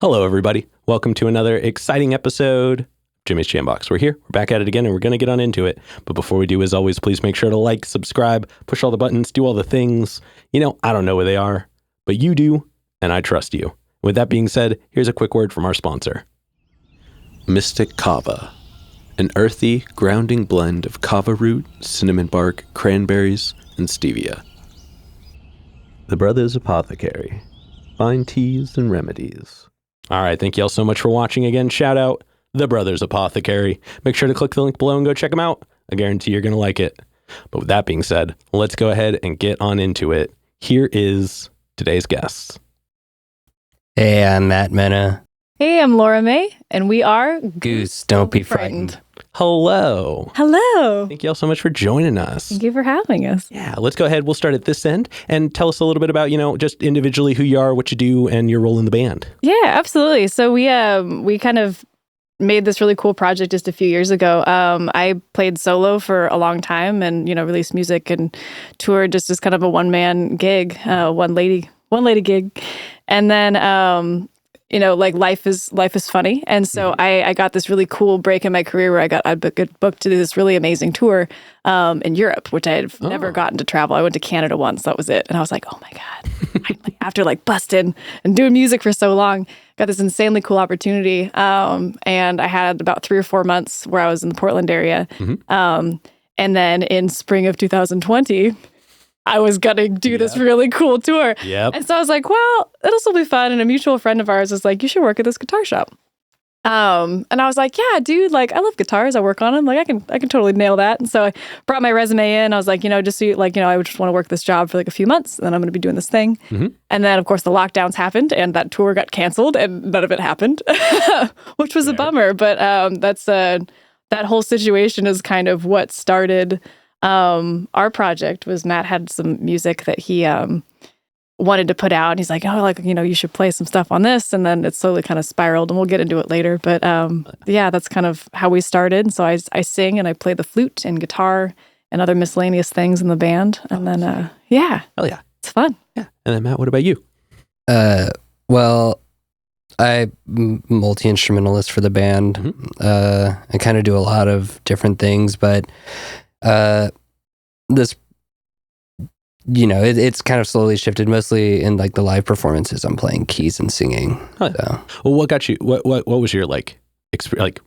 Hello, everybody. Welcome to another exciting episode of Jimmy's Jambox. We're here. We're back at it again, and we're going to get on into it. But before we do, as always, please make sure to like, subscribe, push all the buttons, do all the things. You know, I don't know where they are, but you do, and I trust you. With that being said, here's a quick word from our sponsor. Mystic Kava, an earthy, grounding blend of kava root, cinnamon bark, cranberries, and stevia. The Brothers Apothecary, fine teas and remedies. All right, thank you all so much for watching again. Shout out The Brothers Apothecary. Make sure to click the link below and go check them out. I guarantee you're going to like it. But with that being said, let's go ahead and get on into it. Here is today's guest. Hey, I'm Matt Mena. Hey, I'm Laura May, and we are Goose, don't be frightened. Hello. Hello. Thank you all so much for joining us. Thank you for having us. Yeah, let's go ahead. We'll start at this end and tell us a little bit about, just individually who you are, what you do, and your role in the band. Yeah, absolutely. So we kind of made this really cool project just a few years ago. I played solo for a long time and, released music and toured just as kind of a one-man gig, one lady gig. And then life is funny. And so I got this really cool break in my career where I booked to do this really amazing tour in Europe, which I had never gotten to travel. I went to Canada once. That was it. And I was like, oh my God, finally, after busting and doing music for so long, got this insanely cool opportunity. And I had about 3 or 4 months where I was in the Portland area. And then in spring of 2020, I was going to do this really cool tour. Yep. And so I was like, well, it'll still be fun. And a mutual friend of ours was like, you should work at this guitar shop. And I was like, yeah, dude, I love guitars. I work on them. I can totally nail that. And so I brought my resume in. I was like, just so I would just want to work this job for a few months. And then I'm going to be doing this thing. And then, of course, the lockdowns happened and that tour got canceled and none of it happened, which was a bummer. But that's that whole situation is kind of what started our project. Was Matt had some music that he wanted to put out, and he's like, you should play some stuff on this, and then it slowly kind of spiraled, and we'll get into it later. But yeah, that's kind of how we started. So I sing and I play the flute and guitar and other miscellaneous things in the band, and then hell yeah, it's fun. Yeah. And then Matt, what about you? Well, I'm multi-instrumentalist for the band. I kind of do a lot of different things, but this, it's kind of slowly shifted. Mostly in the live performances, I'm playing keys and singing. Oh, yeah. So. Well, what got you? What was your experience?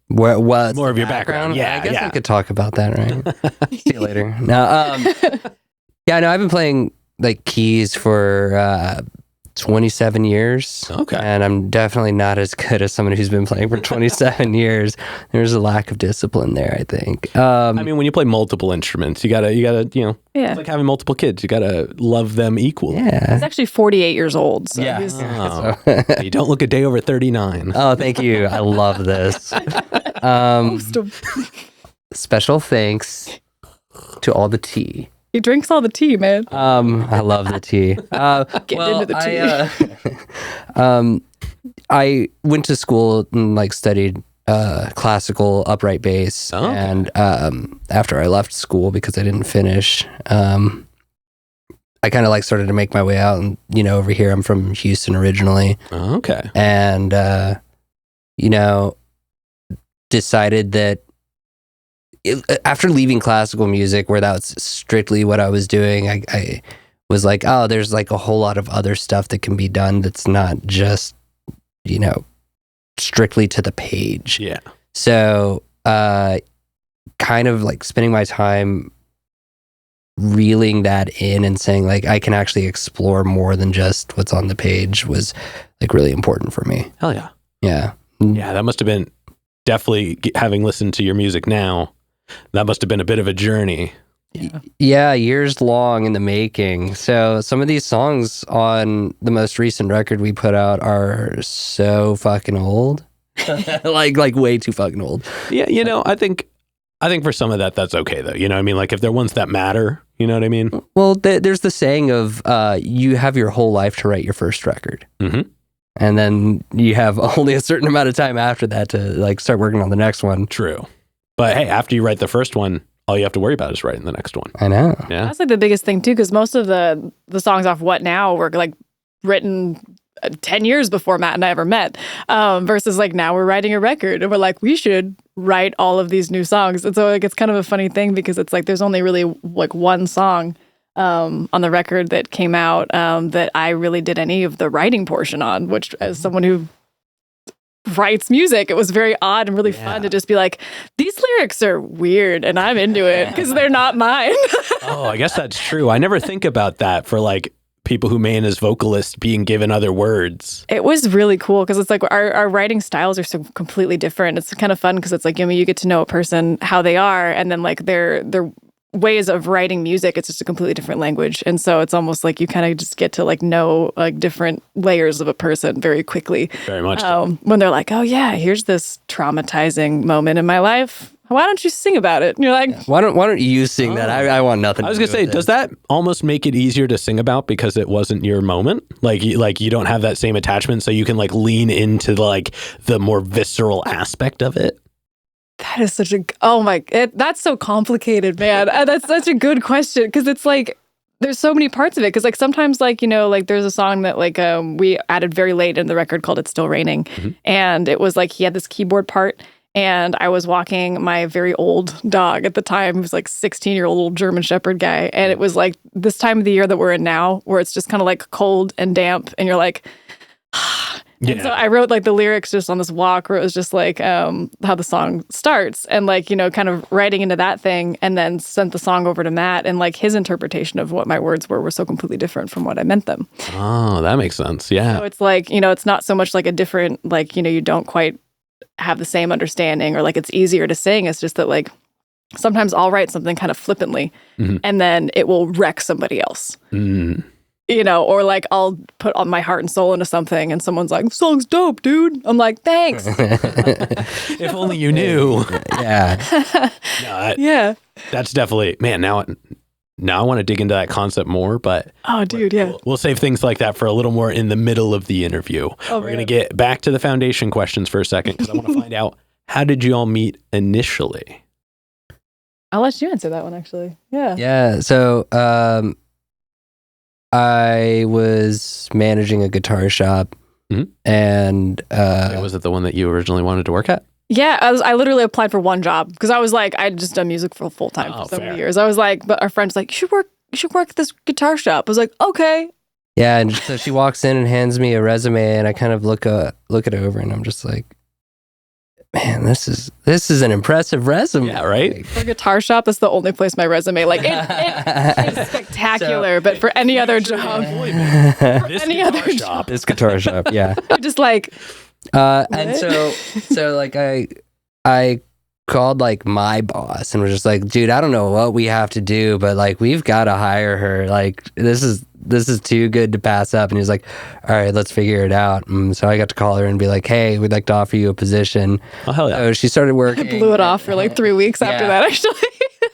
What more of your background? Yeah, I guess I could talk about that, right? See you later. No, I've been playing keys for 27 years. Okay. And I'm definitely not as good as someone who's been playing for 27 years. There's a lack of discipline there, I think. When you play multiple instruments, you gotta, it's like having multiple kids. You gotta love them equally. Yeah. He's actually 48 years old. So you don't look a day over 39. Oh, thank you. I love this. Special thanks to all the tea. He drinks all the tea, man. I love the tea. Getting into the tea. I went to school and studied classical upright bass, and after I left school because I didn't finish, I kind of started to make my way out, and over here I'm from Houston originally. Okay. And decided that. After leaving classical music, where that's strictly what I was doing, I was like, oh, there's a whole lot of other stuff that can be done that's not just, strictly to the page. Yeah. So, kind of spending my time reeling that in and saying I can actually explore more than just what's on the page was really important for me. Hell yeah. Yeah. Yeah, that must have been definitely, having listened to your music now, that must have been a bit of a journey. Yeah, years long in the making. So some of these songs on the most recent record we put out are so fucking old. like way too fucking old. Yeah, I think I think for some of that, that's okay though. You know what I mean? Like if they're ones that matter, you know what I mean? Well, there's the saying of you have your whole life to write your first record. Mm-hmm. And then you have only a certain amount of time after that to like start working on the next one. True. But hey, after you write the first one, all you have to worry about is writing the next one. I know. Yeah. That's like the biggest thing too, because most of the songs off What Now were like written 10 years before Matt and I ever met, versus like now we're writing a record and we're like, we should write all of these new songs. And so like it's kind of a funny thing because it's like there's only really like one song on the record that came out that I really did any of the writing portion on, which as someone who writes music, it was very odd and really fun to just be like, these lyrics are weird and I'm into it because they're not mine. Oh, I guess that's true. I never think about that for like people who main as vocalists being given other words. It was really cool because it's like our writing styles are so completely different. It's kind of fun because it's like, I mean, you get to know a person, how they are, and then like their ways of writing music, it's just a completely different language. And so it's almost like you kind of just get to like know like different layers of a person very quickly. Very much. When they're like, oh yeah, here's this traumatizing moment in my life. Why don't you sing about it? And you're like, why don't you sing that? I want nothing. I was gonna say, does that almost make it easier to sing about because it wasn't your moment? Like you don't have that same attachment, so you can like lean into like the more visceral aspect of it. That is such a, that's so complicated, man. That's such a good question because it's like, there's so many parts of it. Because like sometimes like, you know, like there's a song that like we added very late in the record called It's Still Raining. Mm-hmm. And it was like, he had this keyboard part and I was walking my very old dog at the time. He was like 16-year-old old German Shepherd guy. And it was like this time of the year that we're in now where it's just kind of like cold and damp and you're like, yeah. And so I wrote like the lyrics just on this walk where it was just like how the song starts and like, you know, kind of writing into that thing and then sent the song over to Matt and like his interpretation of what my words were so completely different from what I meant them. Oh, that makes sense. Yeah. So it's like, you know, it's not so much like a different, like, you know, you don't quite have the same understanding or like it's easier to sing. It's just that like sometimes I'll write something kind of flippantly and then it will wreck somebody else. Mm. You know, or like I'll put on my heart and soul into something and someone's like, song's dope, dude. I'm like, thanks. If only you knew. Yeah. Yeah. That's definitely, man, now I want to dig into that concept more, but oh, dude, yeah. We'll save things like that for a little more in the middle of the interview. We're going to get back to the foundation questions for a second because I want to find out, how did you all meet initially? I'll let you answer that one, actually. Yeah. Yeah. So, I was managing a guitar shop, and was it the one that you originally wanted to work at? Yeah, I literally applied for one job because I was like, I'd just done music for full time for so many years. I was like, but our friend's like, you should work at this guitar shop. I was like, okay. Yeah, and so she walks in and hands me a resume, and I kind of look it over, and I'm just like, man, this is an impressive resume. Yeah, right? For a guitar shop, that's the only place my resume, like, it's spectacalar, but for any other job. This guitar shop, yeah. You're just like... and so like I called like my boss and was just like, dude, I don't know what we have to do, but like, we've got to hire her. Like, this is too good to pass up. And he's like, all right, let's figure it out. And so I got to call her and be like, hey, we'd like to offer you a position. Oh, hell yeah. So she started working. I blew it off for like 3 weeks after that, actually.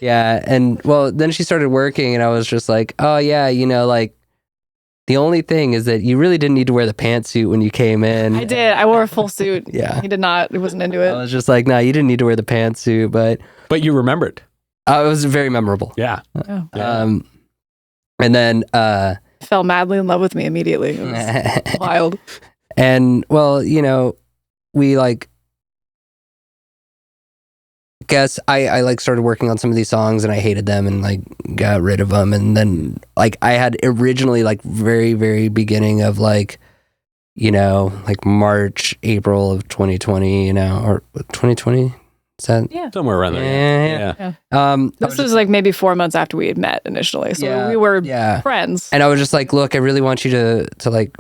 Yeah. And well, then she started working and I was just like, oh yeah, you know, like, the only thing is that you really didn't need to wear the pantsuit when you came in. I did. I wore a full suit. Yeah. He did not. He wasn't into it. I was just like, no, you didn't need to wear the pantsuit, but you remembered. It was very memorable. Yeah. And then fell madly in love with me immediately. It was wild. And well, you know, we like, guess I like started working on some of these songs and I hated them and like got rid of them. And then like I had originally like very, very beginning of like, you know, like March, April of 2020, you know, or 2020. Is that? Yeah. Somewhere around there. Yeah. This was like maybe 4 months after we had met initially. So we were friends. And I was just like, look, I really want you to like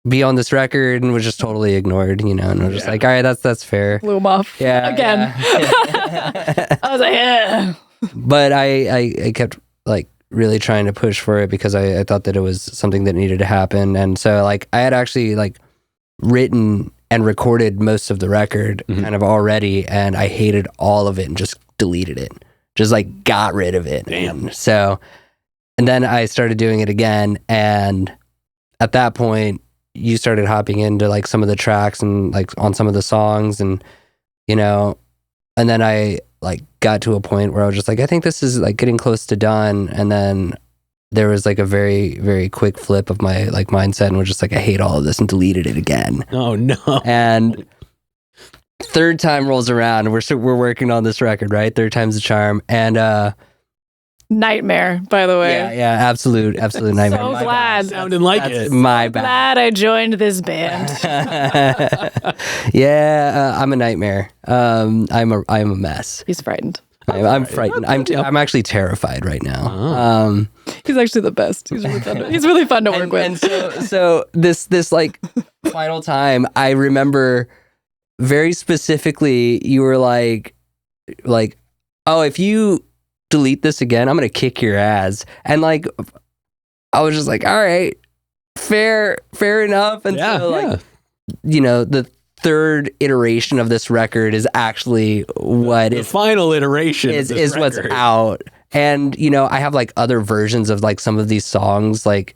be on this record, and was just totally ignored, you know, and I was just like, all right, that's fair. Blew him off. Yeah. Again. Yeah. I was like, yeah. But I kept like really trying to push for it because I thought that it was something that needed to happen. And so like I had actually like written and recorded most of the record kind of already, and I hated all of it and just deleted it, just like got rid of it. Damn. And then I started doing it again, and at that point you started hopping into like some of the tracks and like on some of the songs, and and then I like got to a point where I was just like, I think this is like getting close to done. And then there was like a very, very quick flip of my like mindset, and was just like, I hate all of this, and deleted it again. Oh no. And third time rolls around, and we're working on this record, right? Third time's the charm. And Nightmare, by the way. yeah, absolute nightmare. So glad. Sounding like That's it. my bad. Glad I joined this band. I'm a nightmare. I'm a mess. He's frightened. I'm frightened. I'm actually terrified right now. He's actually the best. He's really fun. He's really fun to work with. And so this like final time, I remember very specifically, you were like, oh, if you delete this again, I'm gonna kick your ass. And like, I was just like, all right, fair enough. And so the third iteration of this record is actually what the final iteration is what's out. And I have like other versions of like some of these songs, like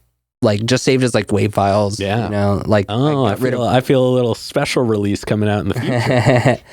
just saved as like WAV files. Yeah. I feel a little special release coming out in the future.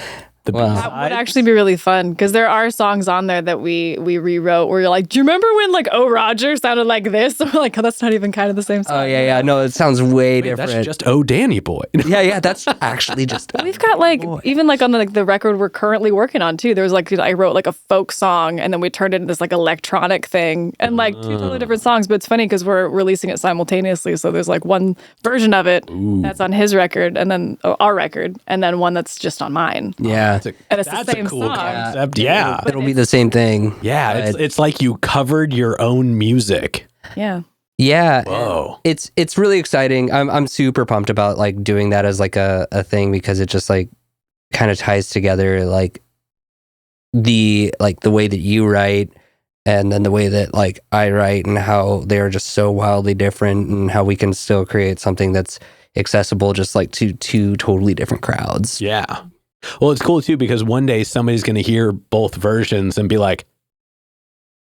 That would actually be really fun, because there are songs on there that we rewrote where you're like, do you remember when like Oh Roger sounded like this? And we're like, oh, that's not even kind of the same song. Oh yeah. No, it sounds way different. That's just Oh Danny Boy. yeah, that's actually just We've got like even like on the record we're currently working on too. There was like, I wrote like a folk song, and then we turned it into this like electronic thing, and like two totally different songs. But it's funny because we're releasing it simultaneously. So there's like one version of it that's on his record, and then our record, and then one that's just on mine. Yeah. And it's the same a cool song. concept. Yeah. It'll be the same thing. Yeah. It's like you covered your own music. Yeah. Yeah. Whoa. It's really exciting. I'm super pumped about like doing that as like a thing, because it just like kind of ties together like the way that you write, and then the way that like I write, and how they are just so wildly different, and how we can still create something that's accessible just like to two totally different crowds. Yeah. Well, it's cool too, because one day somebody's going to hear both versions and be like,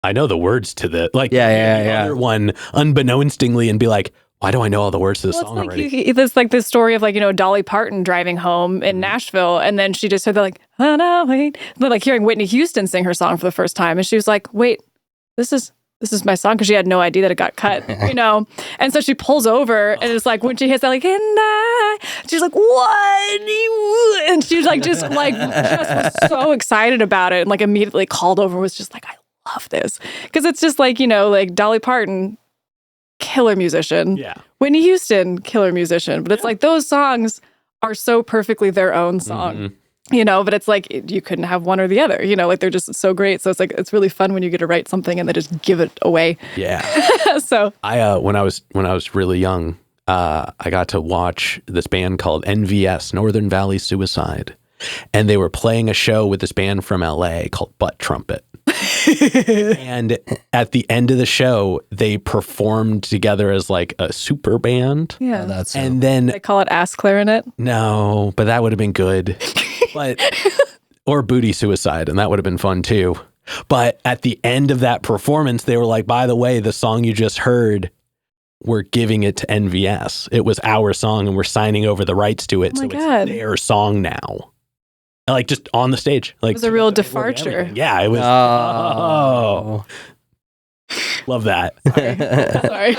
I know the words to this. Like, the other one unbeknownstly, and be like, why do I know all the words to this song already? It's like this story of like, Dolly Parton driving home in Nashville, and then she just heard like, oh no, wait. But like hearing Whitney Houston sing her song for the first time, and she was like, wait, this is my song, because she had no idea that it got cut, And so she pulls over, and it's like when she hits that, like, she's like, what? And she's like, just was so excited about it, and like immediately called over, was just like, I love this. Because it's just like, like Dolly Parton, killer musician. Yeah. Whitney Houston, killer musician. But it's like those songs are so perfectly their own song. Mm-hmm. But it's like you couldn't have one or the other, like they're just so great. So it's like, it's really fun when you get to write something and then just give it away. Yeah. So I when I was really young, I got to watch this band called NVS, Northern Valley Suicide. And they were playing a show with this band from LA called Butt Trumpet. And at the end of the show, they performed together as like a super band. Yeah. And then they call it ass clarinet. No, but that would have been good. But or Booty Suicide, and that would have been fun too. But at the end of that performance, they were like, by the way, the song you just heard, we're giving it to NVS. It was our song, and we're signing over the rights to it. Oh my so God. It's their song now. Like just on the stage. Like it was a real departure. Yeah, it was. Oh. Love that. Sorry.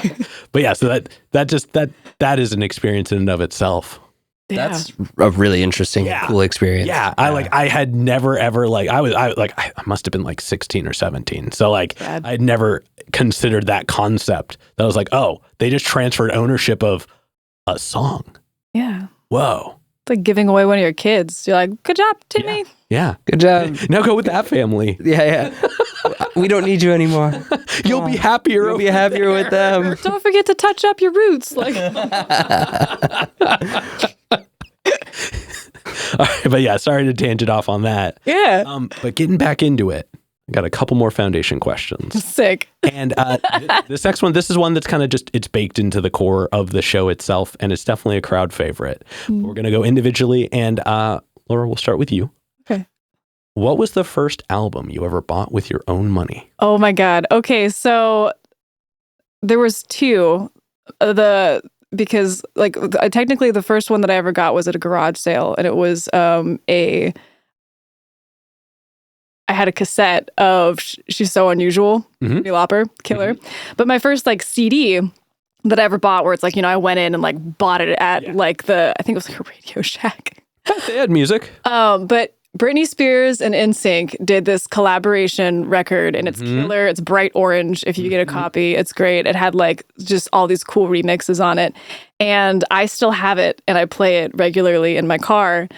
But yeah, so that is an experience in and of itself. Yeah. That's a really interesting, cool experience. Yeah, I had never ever I must have been like 16 or 17. So like I'd never considered that concept. That was like, oh, they just transferred ownership of a song. Yeah. Whoa. It's like giving away one of your kids. You're like, good job, Timmy. Yeah. Good job. Now go with that family. Yeah. We don't need you anymore. You'll be happier. You'll be happier with them. Don't forget to touch up your roots. Like. All right, but yeah, sorry to tangent off on that. Yeah. But getting back into it, I got a couple more foundation questions. Sick. And this next one, this is one that's kind of just, it's baked into the core of the show itself, and it's definitely a crowd favorite. We're going to go individually, and Laura, we'll start with you. Okay. what was the first album you ever bought with your own money? Oh my God. Okay, so there was two. Because technically the first one that I ever got was at a garage sale, and it was I had a cassette of She's So Unusual, Cyndi Lauper, killer. But my first like CD that I ever bought, where it's like, I went in and like bought it at I think it was like a Radio Shack. They had music. But Britney Spears and NSYNC did this collaboration record, and it's killer. It's bright orange. If you get a copy, it's great. It had like just all these cool remixes on it, and I still have it, and I play it regularly in my car.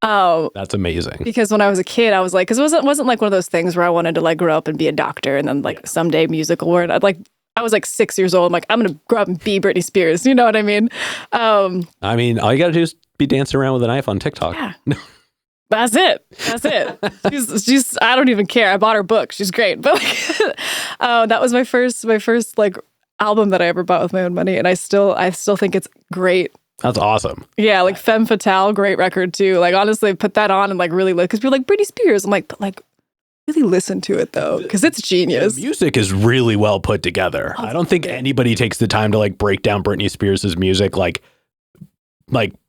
That's amazing. Because when I was a kid, I was like, because it wasn't like one of those things where I wanted to like grow up and be a doctor, and then like someday musical word. I was like 6 years old. I'm like, I'm gonna grow up and be Britney Spears. You know what I mean? I mean, all you gotta do is be dancing around with a knife on TikTok. Yeah. That's it. She's I don't even care. I bought her book. She's great. But like, that was my first like album that I ever bought with my own money, and I still think it's great. That's awesome. Yeah, like Femme Fatale, great record too. Like honestly, put that on and like really because people are like Britney Spears. I'm like, but like really listen to it though, because it's genius. The music is really well put together. I don't think anybody takes the time to like break down Britney Spears' music like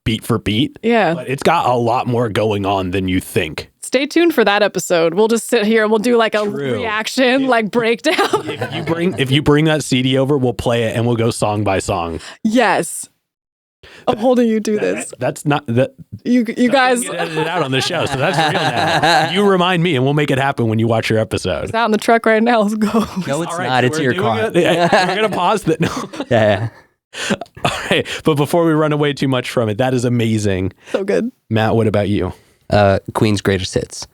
beat for beat. Yeah. But it's got a lot more going on than you think. Stay tuned for that episode. We'll just sit here and we'll do like a reaction, like breakdown. If you bring that CD over, we'll play it and we'll go song by song. Yes. I'm holding you do this. That's not that you guys get edited out on the show, so that's real now. You remind me and we'll make it happen when you watch your episode. It's out in the truck right now. Let's go. No, it's not. It's your car. We're gonna pause that. No. Yeah. All right, but before we run away too much from it, that is amazing. So good. Matt, what about you? Queen's Greatest Hits.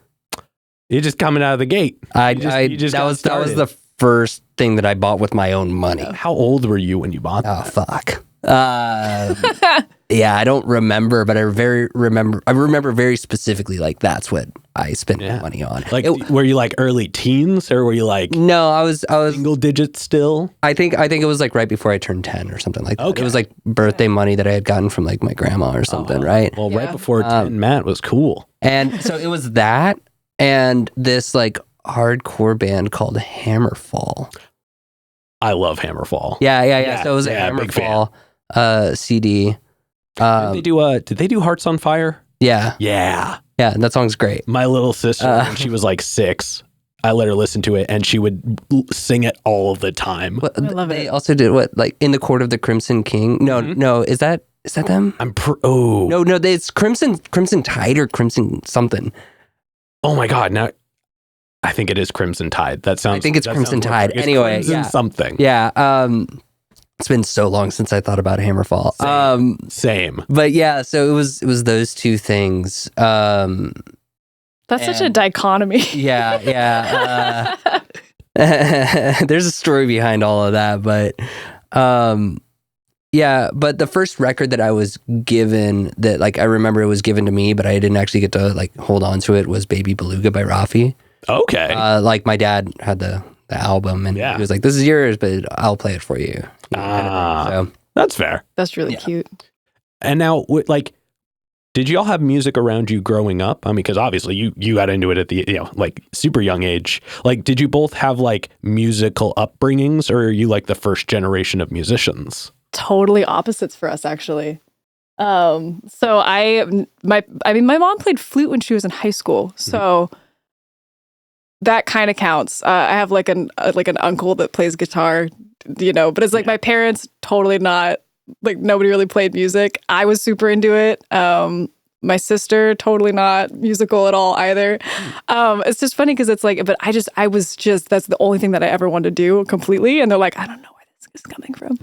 You're just coming out of the gate. That was the first thing that I bought with my own money. How old were you when you bought Oh, that? fuck. Yeah, I don't remember, but I remember very specifically, like, that's what I spent my money on. Like, were you like early teens or were you like no, I was single digits still? I think it was like right before I turned 10 or something like that. Okay. It was like birthday money that I had gotten from like my grandma or something, right? Well, right before 10, Matt was cool. And so it was that and this like hardcore band called Hammerfall. I love Hammerfall. Yeah. So it was a Hammerfall CD. Did they do Hearts on Fire? Yeah. Yeah. Yeah, that song's great. My little sister, when she was like 6, I let her listen to it and she would sing it all the time. I love it. They also did what, like In the Court of the Crimson King? No, is that them? No, it's Crimson Tide or Crimson something. Oh my God. Now I think it is Crimson Tide. I think it's Crimson Tide. Anyway, Crimson something. Yeah. It's been so long since I thought about Hammerfall. Same. But yeah, so it was those two things. That's such a dichotomy. Yeah. There's a story behind all of that, but but the first record that I was given that like I remember it was given to me, but I didn't actually get to like hold on to it was Baby Beluga by Rafi. Okay. Like my dad had the album and he was like, "This is yours, but I'll play it for you." So that's fair. That's really cute. And now, like, did y'all have music around you growing up? I mean, because obviously you got into it at the like super young age. Like, did you both have like musical upbringings, or are you like the first generation of musicians? Totally opposites for us, actually. So my mom played flute when she was in high school, so. That kind of counts. I have like an uncle that plays guitar, but it's like my parents totally not, like nobody really played music. I was super into it. My sister totally not musical at all either. It's just funny because it's like, but I was just, that's the only thing that I ever wanted to do completely. And they're like, I don't know where this is coming from.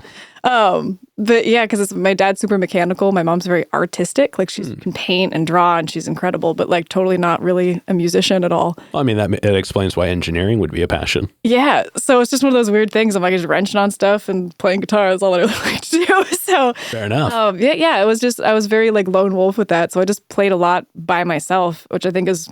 But yeah, because my dad's super mechanical. My mom's very artistic. Like she can paint and draw and she's incredible, but like totally not really a musician at all. Well, I mean, it explains why engineering would be a passion. Yeah. So it's just one of those weird things. I'm like just wrenching on stuff and playing guitar is all I really like to do. So fair enough. It was just, I was very like lone wolf with that. So I just played a lot by myself, which I think is,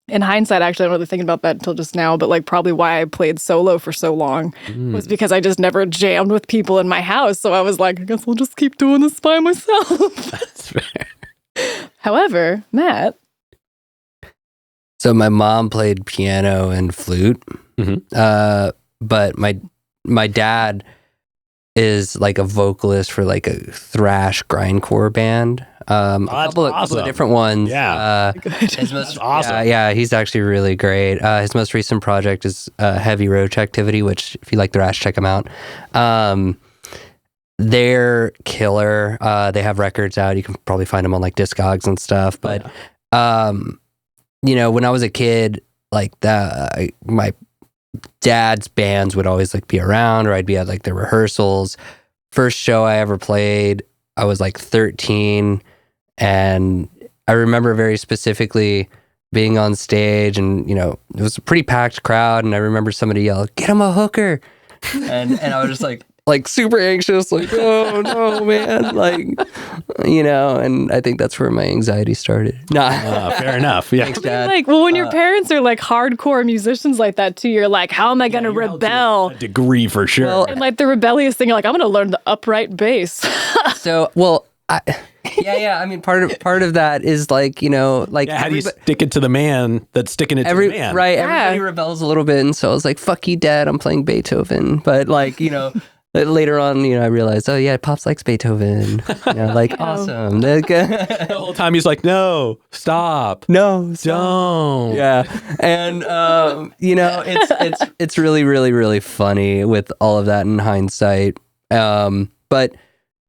in hindsight, actually, I don't really think about that until just now, but like probably why I played solo for so long was because I just never jammed with people in my house. So I was like, I guess I'll just keep doing this by myself. That's fair. However, Matt. So my mom played piano and flute, but my dad is like a vocalist for like a thrash grindcore band. A couple of different ones. Yeah. That's awesome. Yeah, he's actually really great. His most recent project is Heavy Roach Activity, which if you like thrash, check them out. They're killer. They have records out. You can probably find them on like Discogs and stuff. But when I was a kid, like my dad's bands would always like be around, or I'd be at like the rehearsals. First show I ever played, I was like 13, and I remember very specifically being on stage, and it was a pretty packed crowd, and I remember somebody yell, "Get him a hooker," and I was just like super anxious, like, oh no, man, and I think that's where my anxiety started. Fair enough. Yeah. Thanks, Dad. Like, well, when your parents are like hardcore musicians like that too, you're like, how am I going to rebel? A degree for sure. Well, and like the rebellious thing, you're like, I'm going to learn the upright bass. So, I mean, part of that is like, how do you stick it to the man that's sticking it to the man? Right. Yeah. Everybody rebels a little bit. And so I was like, fuck you, Dad, I'm playing Beethoven. But like, later on, I realized, oh yeah, Pops likes Beethoven. Awesome. The whole time he's like, no, stop. No, don't. Yeah. And, it's really, really, really funny with all of that in hindsight. But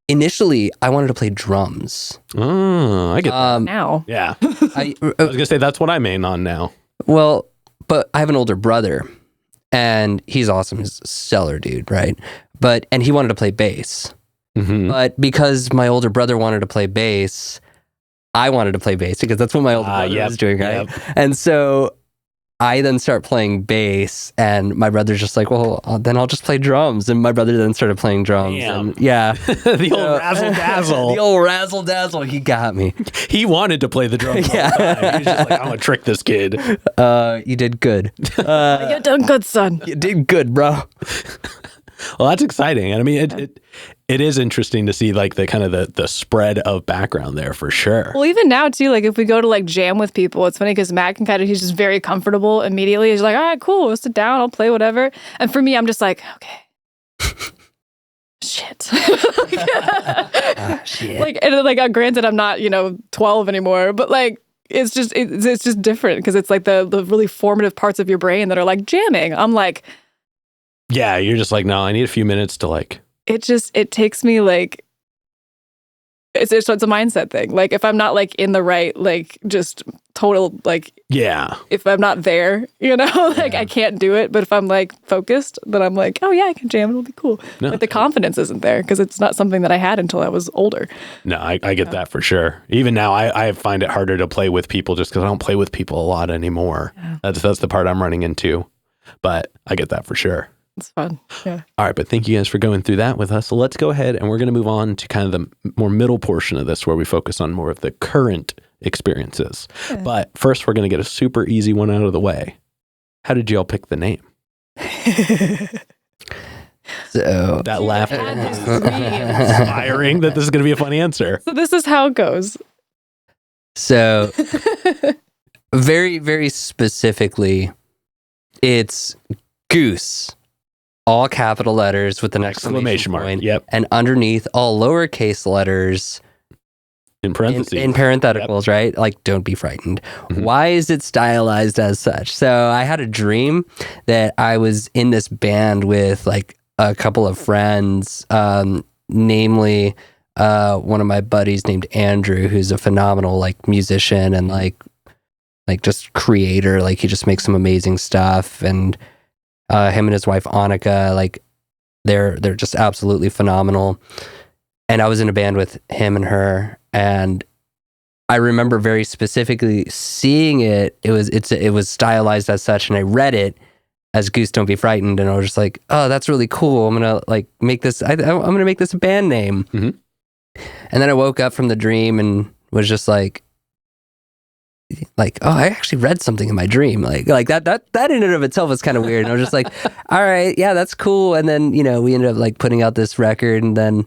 initially, I wanted to play drums. Oh, I get that. Now. Yeah. I was going to say, that's what I'm in on now. Well, but I have an older brother, and he's awesome. He's a stellar dude, right? And he wanted to play bass. Mm-hmm. But because my older brother wanted to play bass, I wanted to play bass because that's what my older brother was doing, right? Yep. And so I then start playing bass, and my brother's just like, well, then I'll just play drums. And my brother then started playing drums. Damn. And yeah. The old razzle-dazzle. The old razzle-dazzle. He got me. He wanted to play the drums all the time. He was just like, I'm going to trick this kid. You did good. You done good, son. You did good, bro. Well, that's exciting. And I mean, it is interesting to see like the kind of the spread of background there for sure. Well, even now too, like if we go to like jam with people, it's funny because Matt he's just very comfortable immediately. He's like, all right, cool, we'll sit down, I'll play whatever. And for me, I'm just like, okay. Shit. Shit. Like, and like, granted, I'm not, 12 anymore, but like, it's just different because it's like the really formative parts of your brain that are like jamming. I'm like, yeah, you're just like, no, I need a few minutes to like. It takes me like, it's a mindset thing. Like if I'm not like in the right, like just total, like, yeah, if I'm not there, like I can't do it. But if I'm like focused, then I'm like, oh yeah, I can jam. It'll be cool. No. But the confidence isn't there because it's not something that I had until I was older. No, I get that for sure. Even now, I find it harder to play with people just because I don't play with people a lot anymore. Yeah. That's the part I'm running into. But I get that for sure. It's fun. Yeah. All right. But thank you guys for going through that with us. So let's go ahead and we're going to move on to kind of the more middle portion of this where we focus on more of the current experiences. Yeah. But first, we're going to get a super easy one out of the way. How did you all pick the name? So that laugh is inspiring that this is going to be a fun answer. So this is how it goes. So very, very specifically, it's GOOSE, all capital letters with an exclamation point. Yep. And underneath, all lowercase letters in parentheses. In parentheticals, yep. Right? Like, don't be frightened. Mm-hmm. Why is it stylized as such? So I had a dream that I was in this band with like a couple of friends, namely one of my buddies named Andrew, who's a phenomenal like musician and like just creator. Like he just makes some amazing stuff. And him and his wife Annika, like they're just absolutely phenomenal. And I was in a band with him and her, and I remember very specifically seeing it. It was stylized as such, and I read it as Goose Don't Be Frightened, and I was just like, oh, that's really cool. I'm gonna like make this. I'm gonna make this a band name. Mm-hmm. And then I woke up from the dream and was just like, oh, I actually read something in my dream. Like that in and of itself was kind of weird. And I was just like, all right, yeah, that's cool. And then, we ended up like putting out this record, and then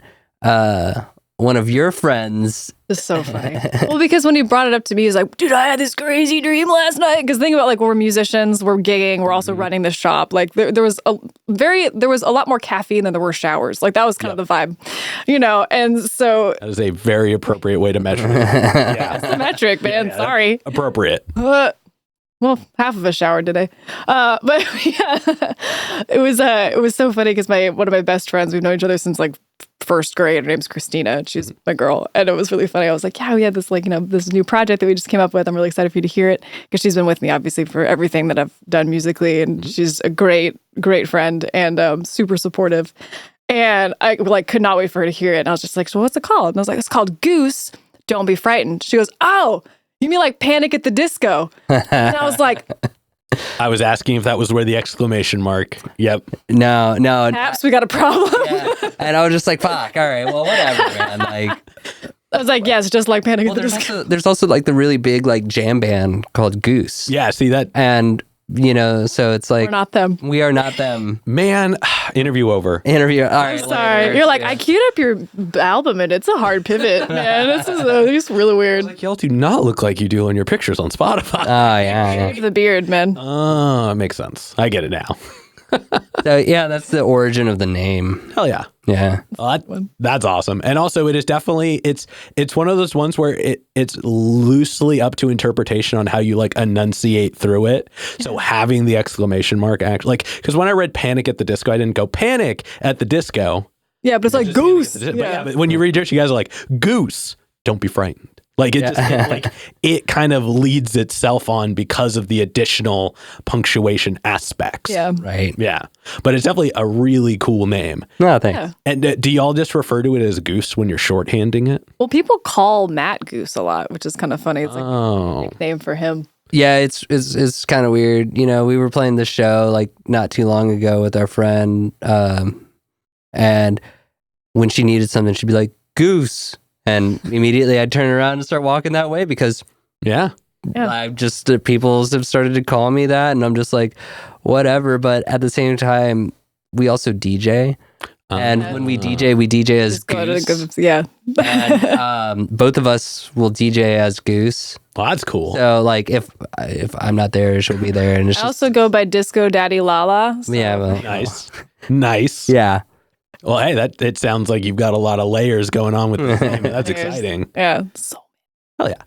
one of your friends. It's so funny. Well, because when he brought it up to me, he's like, dude, I had this crazy dream last night. Because think about, like, we're musicians, we're gigging, we're also running the shop. Like, there was a lot more caffeine than there were showers. Like, that was kind of the vibe, And so that is a very appropriate way to measure it. Yeah, that's the metric, man. Yeah, Sorry. Appropriate. Well, half of a shower today, but yeah, it was so funny because one of my best friends, we've known each other since like first grade. Her name's Christina. She's my girl, and it was really funny. I was like, yeah, we had this this new project that we just came up with. I'm really excited for you to hear it because she's been with me obviously for everything that I've done musically, and she's a great friend and super supportive. And I could not wait for her to hear it. And I was just like, so what's it called? And I was like, it's called Goose. Don't be frightened. She goes, oh. You mean like Panic at the Disco? And I was like... I was asking if that was where the exclamation mark... Yep. No. Perhaps we got a problem. Yeah. And I was just like, fuck, all right, well, whatever, man. Like... I was like, yes, just like Panic at the Disco. There's also like the really big like jam band called Goose. Yeah, see that? And... so it's like... We're not them. We are not them. Man, interview over. All right. I'm sorry. Later. You're like, I queued up your album and it's a hard pivot, man. It's really weird. Like, y'all do not look like you do on your pictures on Spotify. Oh, yeah. Shave the beard, man. Oh, it makes sense. I get it now. So, yeah, that's the origin of the name. Hell yeah. Yeah. Well, that's awesome. And also it is definitely, it's one of those ones where it's loosely up to interpretation on how you like enunciate through it. So having the exclamation mark actually, like, because when I read Panic at the Disco, I didn't go Panic at the Disco. Yeah, but it's like Goose. But when you read it, you guys are like, Goose, don't be frightened. Like it just it kind of leads itself on because of the additional punctuation aspects. Yeah. Right. Yeah. But it's definitely a really cool name. No, thanks. Yeah. And do y'all just refer to it as Goose when you're shorthanding it? Well, people call Matt Goose a lot, which is kind of funny. It's like a nickname for him. Yeah, it's kind of weird. We were playing this show like not too long ago with our friend, and when she needed something, she'd be like, Goose. And immediately I'd turn around and start walking that way because I've just people have started to call me that, and I'm just like, whatever. But at the same time, we also DJ, and when we DJ as Goose. Yeah, and both of us will DJ as Goose. Well, that's cool. So like if I'm not there, she'll be there, and it's I also go by Disco Daddy Lala. So. Yeah, well, nice. Yeah. Well, hey, it sounds like you've got a lot of layers going on with this name. That's exciting. Yeah. Hell yeah.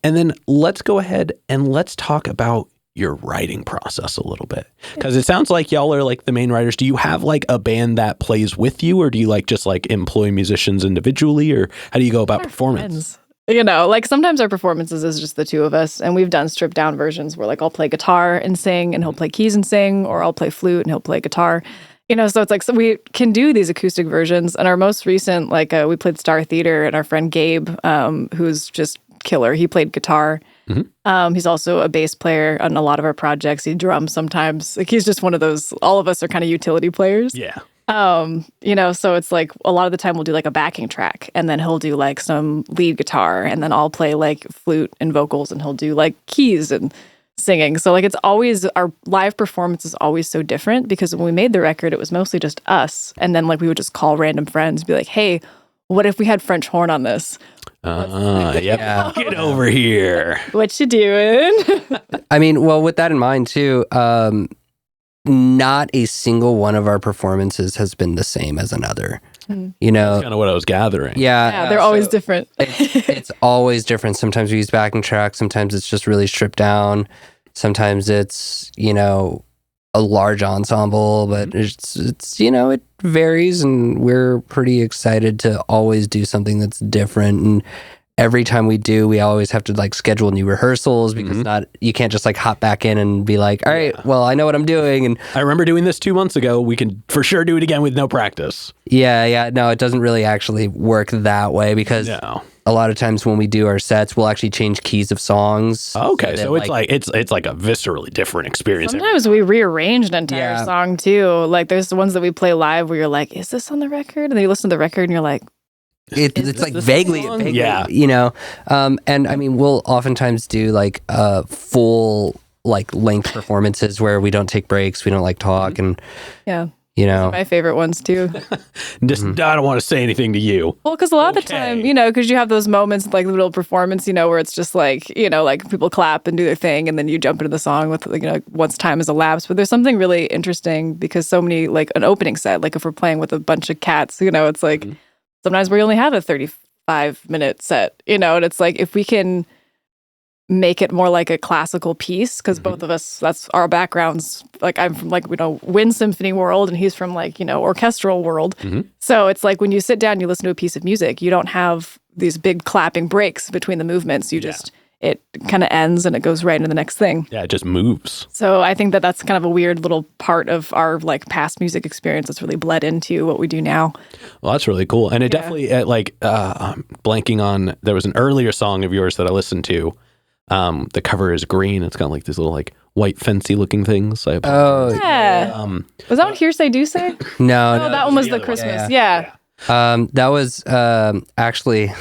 And then let's go ahead and let's talk about your writing process a little bit. Because it sounds like y'all are like the main writers. Do you have like a band that plays with you, or do you like just like employ musicians individually, or how do you go about performance? Like sometimes our performances is just the two of us, and we've done stripped down versions where like I'll play guitar and sing and he'll play keys and sing, or I'll play flute and he'll play guitar. So it's like, so we can do these acoustic versions. And our most recent, we played Star Theater, and our friend Gabe, who's just killer, he played guitar. Mm-hmm. He's also a bass player on a lot of our projects. He drums sometimes. Like he's just one of those, all of us are kind of utility players. Yeah. So it's like a lot of the time we'll do like a backing track, and then he'll do like some lead guitar, and then I'll play like flute and vocals, and he'll do like keys and singing. So like it's always, our live performance is always so different, because when we made the record it was mostly just us, and then like we would just call random friends and be like, hey, what if we had French horn on this? Get over here. What you doing? I mean, well, with that in mind too, not a single one of our performances has been the same as another. That's kind of what I was gathering. Yeah, they're always different. It's always different. Sometimes we use backing tracks. Sometimes it's just really stripped down. Sometimes it's a large ensemble, but it's it varies, and we're pretty excited to always do something that's different. And every time we do, we always have to like schedule new rehearsals, because you can't just like hop back in and be like, all right, well, I know what I'm doing. And I remember doing this 2 months ago. We can for sure do it again with no practice. Yeah. No, it doesn't really actually work that way, because a lot of times when we do our sets, we'll actually change keys of songs. Okay, so it's like it's like a viscerally different experience. Sometimes we rearrange an entire song too. Like there's the ones that we play live where you're like, is this on the record? And then you listen to the record and you're like, it's like vaguely, and I mean, we'll oftentimes do like full like length performances where we don't take breaks, we don't like talk, and you know. My favorite ones too. Just I don't want to say anything to you. Well, because a lot of the time, because you have those moments like the middle performance, where it's just like, like people clap and do their thing, and then you jump into the song with, once time has elapsed. But there's something really interesting because so many, like an opening set, like if we're playing with a bunch of cats, it's like sometimes we only have a 35-minute set, and it's like if we can make it more like a classical piece, because both of us, that's our backgrounds. Like I'm from wind symphony world, and he's from orchestral world. So it's like when you sit down, you listen to a piece of music, you don't have these big clapping breaks between the movements. You just, it kind of ends and it goes right into the next thing. Yeah, it just moves. So I think that that's kind of a weird little part of our past music experience that's really bled into what we do now. Well, that's really cool. And it definitely, I'm blanking on, there was an earlier song of yours that I listened to. The cover is green. It's got these little white fancy looking things. Oh yeah. Was that one Hearsay Do Say? No, that one was the Christmas. Yeah. That was actually,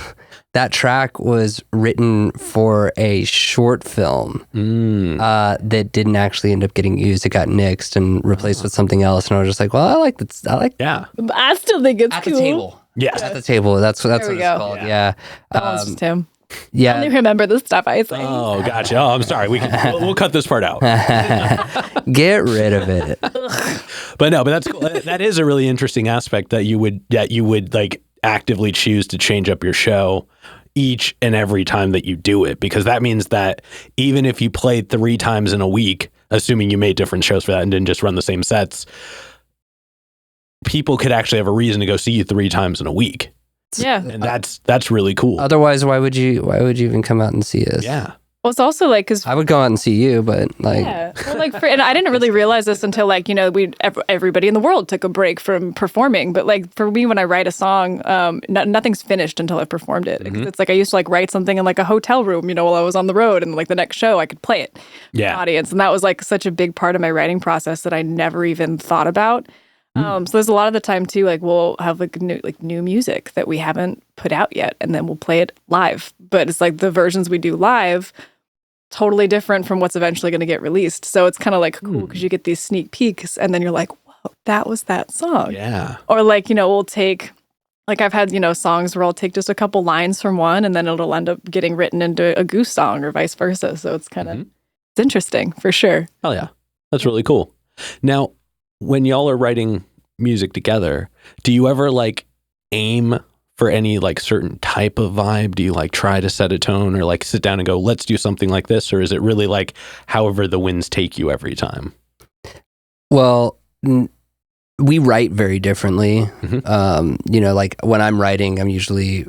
that track was written for a short film that didn't actually end up getting used. It got nixed and replaced with something else. And I was just like, well, I like that. I still think it's at cool. The table. Yes. At the table. That's what it's called. Yeah. That one's just him. Yeah. I only remember the stuff I say. Oh, gotcha. Oh, I'm sorry. We'll cut this part out. Get rid of it. But that's cool. That is a really interesting aspect that you would actively choose to change up your show each and every time that you do it, because that means that even if you played 3 times in a week, assuming you made different shows for that and didn't just run the same sets, people could actually have a reason to go see you 3 times in a week. Yeah. And that's really cool. Otherwise, why would you even come out and see us? Yeah. Well, it's also because I would go out and see you, but yeah. Well, and I didn't really realize this until everybody in the world took a break from performing. But for me, when I write a song, nothing's finished until I've performed it. It's I used to write something in a hotel room, while I was on the road, and the next show I could play it for the audience, and that was such a big part of my writing process that I never even thought about. So there's a lot of the time too, we'll have new music that we haven't put out yet, and then we'll play it live. But it's the versions we do live, totally different from what's eventually going to get released. So it's kind of cool because you get these sneak peeks, and then you're like, whoa, that was that song. Yeah. Or we'll take, I've had, songs where I'll take just a couple lines from one, and then it'll end up getting written into a Goose song or vice versa. So it's kind of, it's interesting for sure. Oh yeah. That's really cool. Now, when y'all are writing music together, do you ever aim for any certain type of vibe? Do you try to set a tone or sit down and go, let's do something like this? Or is it really however the winds take you every time? Well, we write very differently. When I'm writing, I'm usually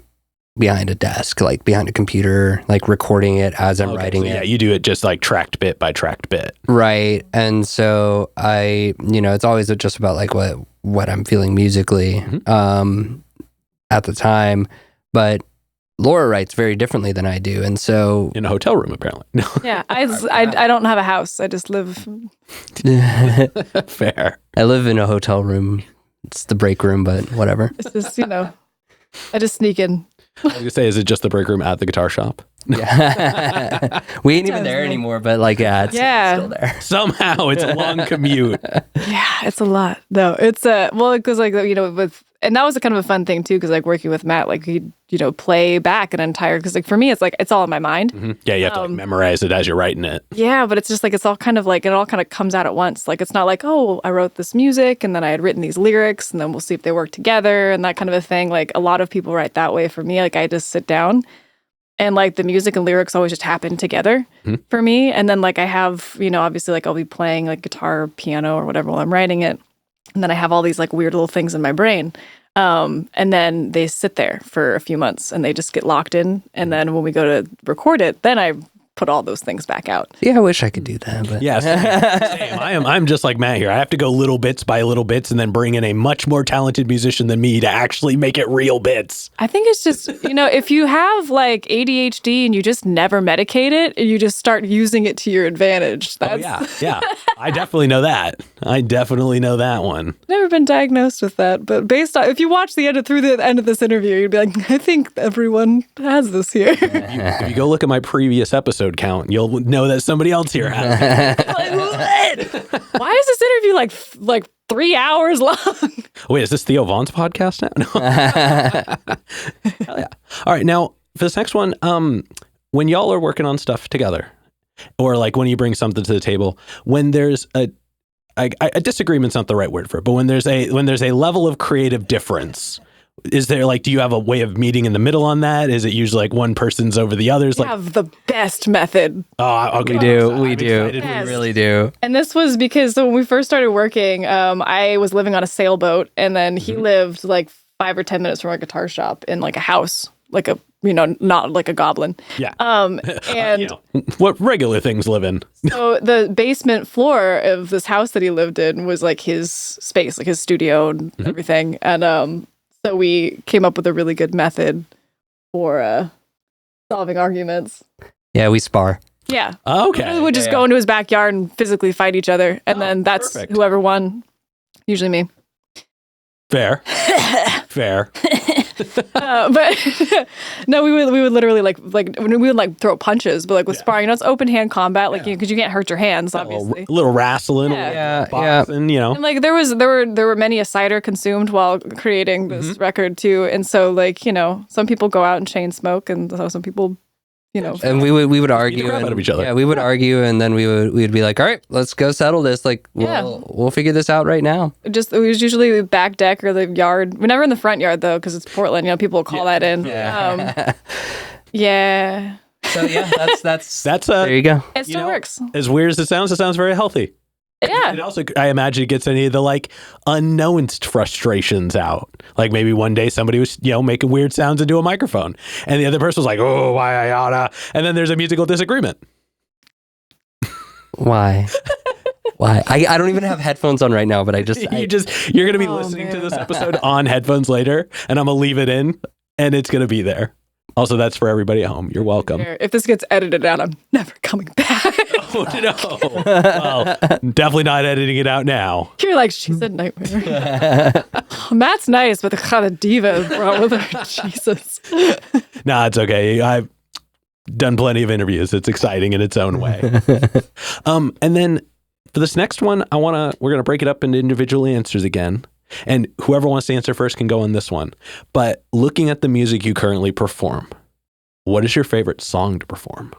behind a desk, behind a computer, recording it as I'm writing it. Yeah, you do it just tracked bit by tracked bit. Right. And so it's always just about what I'm feeling musically at the time. But Laura writes very differently than I do. And so in a hotel room, apparently. No. Yeah, I don't have a house. I just live. Fair. I live in a hotel room. It's the break room, but whatever. It's just, I just sneak in. I was gonna say, is it just the break room at the guitar shop? Yeah. We ain't even there anymore, but it's still there. Somehow it's a long commute. Yeah, it's a lot. No, it's because and that was kind of a fun thing too, because working with Matt, he'd play back an entire, because for me it's all in my mind. Yeah, you have to memorize it as you're writing it. Yeah, but it's just it's all kind of it all kind of comes out at once. It's not oh, I wrote this music and then I had written these lyrics and then we'll see if they work together and that kind of a thing. A lot of people write that way. For me, I just sit down and the music and lyrics always just happen together for me. And then I have, obviously I'll be playing guitar, piano or whatever while I'm writing it. And then I have all these weird little things in my brain. And then they sit there for a few months and they just get locked in. And then when we go to record it, then I put all those things back out. Yeah, I wish I could do that. But yeah, same. I'm just like Matt here. I have to go little bits by little bits and then bring in a much more talented musician than me to actually make it real bits. I think it's just, if you have ADHD and you just never medicate it, you just start using it to your advantage. Yeah. I definitely know that. I definitely know that one. Never been diagnosed with that, but based on, if you watch through the end of this interview, you'd be like, I think everyone has this here. If you go look at my previous episode count, you'll know that somebody else here has it. Why is this be like 3 hours long. Wait, is this Theo Vaughn's podcast now? No. Hell yeah. All right, now for this next one, when y'all are working on stuff together, or like when you bring something to the table, when there's a disagreement's not the right word for it, but when there's a level of creative difference, is there do you have a way of meeting in the middle on that? Is it usually like one person's over the others? We have the best method. Oh, okay. We do. We really do. And this was because when we first started working, I was living on a sailboat, and then he lived like 5 or 10 minutes from our guitar shop in like a house, like a, not like a goblin. Yeah. And what regular things live in. So the basement floor of this house that he lived in was like his space, like his studio and everything. And so we came up with a really good method for solving arguments. Yeah, we spar. Yeah. Okay. We would just go into his backyard and physically fight each other. And then that's perfect. whoever won, usually me. Fair. Fair. But no, we would literally like we would throw punches, but like with sparring, it's open hand combat, because you can't hurt your hands, obviously. A little wrestling, boxing, And like there were many a cider consumed while creating this record too, and so some people go out and chain smoke, and so some people. And we would argue out of each other. Yeah, we would argue, and then we would be like, all right, let's go settle this. Like, we'll figure this out right now. It was usually the back deck or the yard. We're never in the front yard though, because it's Portland. People will call that in. Yeah. Yeah. So yeah, that's there you go. It still works. As weird as it sounds very healthy. Yeah. It also, I imagine, it gets any of the unknowns frustrations out. Like maybe one day somebody was, making weird sounds into a microphone, and the other person was like, "Oh, why I oughta," and then there's a musical disagreement. Why? I don't even have headphones on right now, but you're gonna be listening to this episode on headphones later, and I'm gonna leave it in, and it's gonna be there. Also, that's for everybody at home. You're welcome. If this gets edited out, I'm never coming back. Oh, no. Well, definitely not editing it out now. You're like, she's a nightmare. Matt's nice, but the kind of diva is wrong with her. Jesus. Nah, it's okay. I've done plenty of interviews. It's exciting in its own way. And then for this next one, we're going to break it up into individual answers again. And whoever wants to answer first can go on this one. But looking at the music you currently perform, what is your favorite song to perform?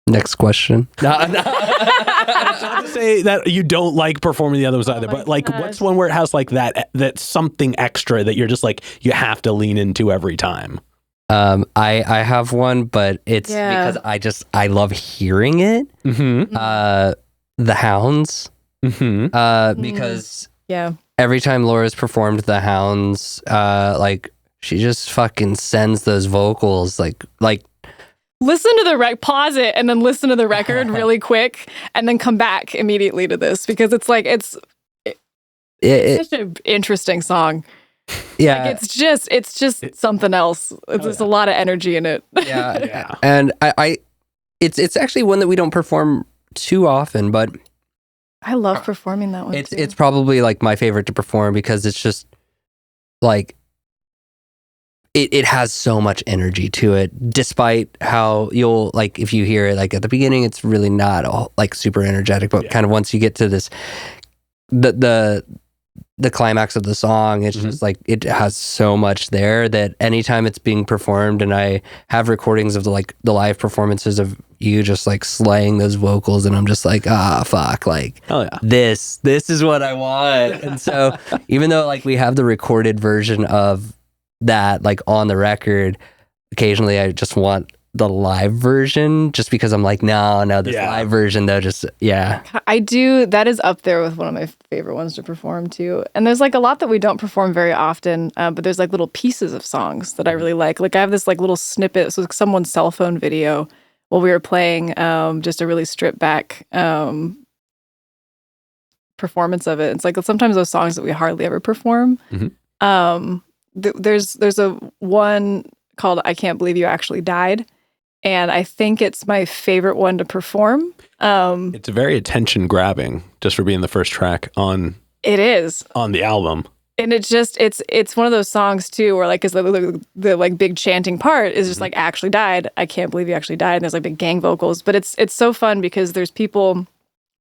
Next question. Not to say that you don't like performing the other ones either, but what's one where it has that's something extra that you're just you have to lean into every time? I have one, but it's because I love hearing it. The Hounds. Because every time Laura's performed the Hounds, she just fucking sends those vocals like listen to the pause it and then listen to the record really quick and then come back immediately to this, because it's such an interesting song. Yeah. It's just something else. There's a lot of energy in it. Yeah. And it's actually one that we don't perform too often, but I love performing that one. It's probably my favorite to perform, because it's just it has so much energy to it, despite how you'll if you hear it at the beginning, it's really not all super energetic, but kind of once you get to this the climax of the song, it's just it has so much there that anytime it's being performed, and I have recordings of the live performances of you just slaying those vocals, and I'm just fuck, oh, yeah. This is what I want. And so even though we have the recorded version of that on the record, occasionally I just want the live version, just because I'm no, this live version though, I do. That is up there with one of my favorite ones to perform too. And there's a lot that we don't perform very often, but there's little pieces of songs that I really like. I have this little snippet, so someone's cell phone video while we were playing, just a really stripped back performance of it. It's sometimes those songs that we hardly ever perform. There's a one called "I Can't Believe You Actually Died," and I think it's my favorite one to perform. It's very attention grabbing, just for being the first track on. It is on the album, and it's one of those songs too, where is the big chanting part is just actually died. I can't believe you actually died. And there's big gang vocals, but it's so fun because there's people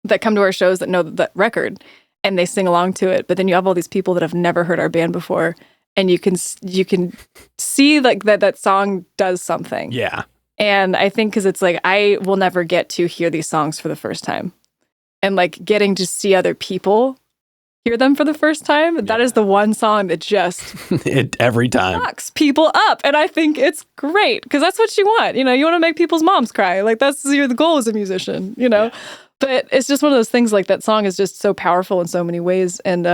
that come to our shows that know that record and they sing along to it. But then you have all these people that have never heard our band before, and you can see like that song does something. Yeah. And I think because it's like I will never get to hear these songs for the first time, and like getting to see other people hear them for the first time, that is the one song that just every time knocks people up. And I think it's great because that's what you want. You know, you want to make people's moms cry. Like that's the goal as a musician, you know? Yeah. But it's just one of those things, like that song is just so powerful in so many ways. And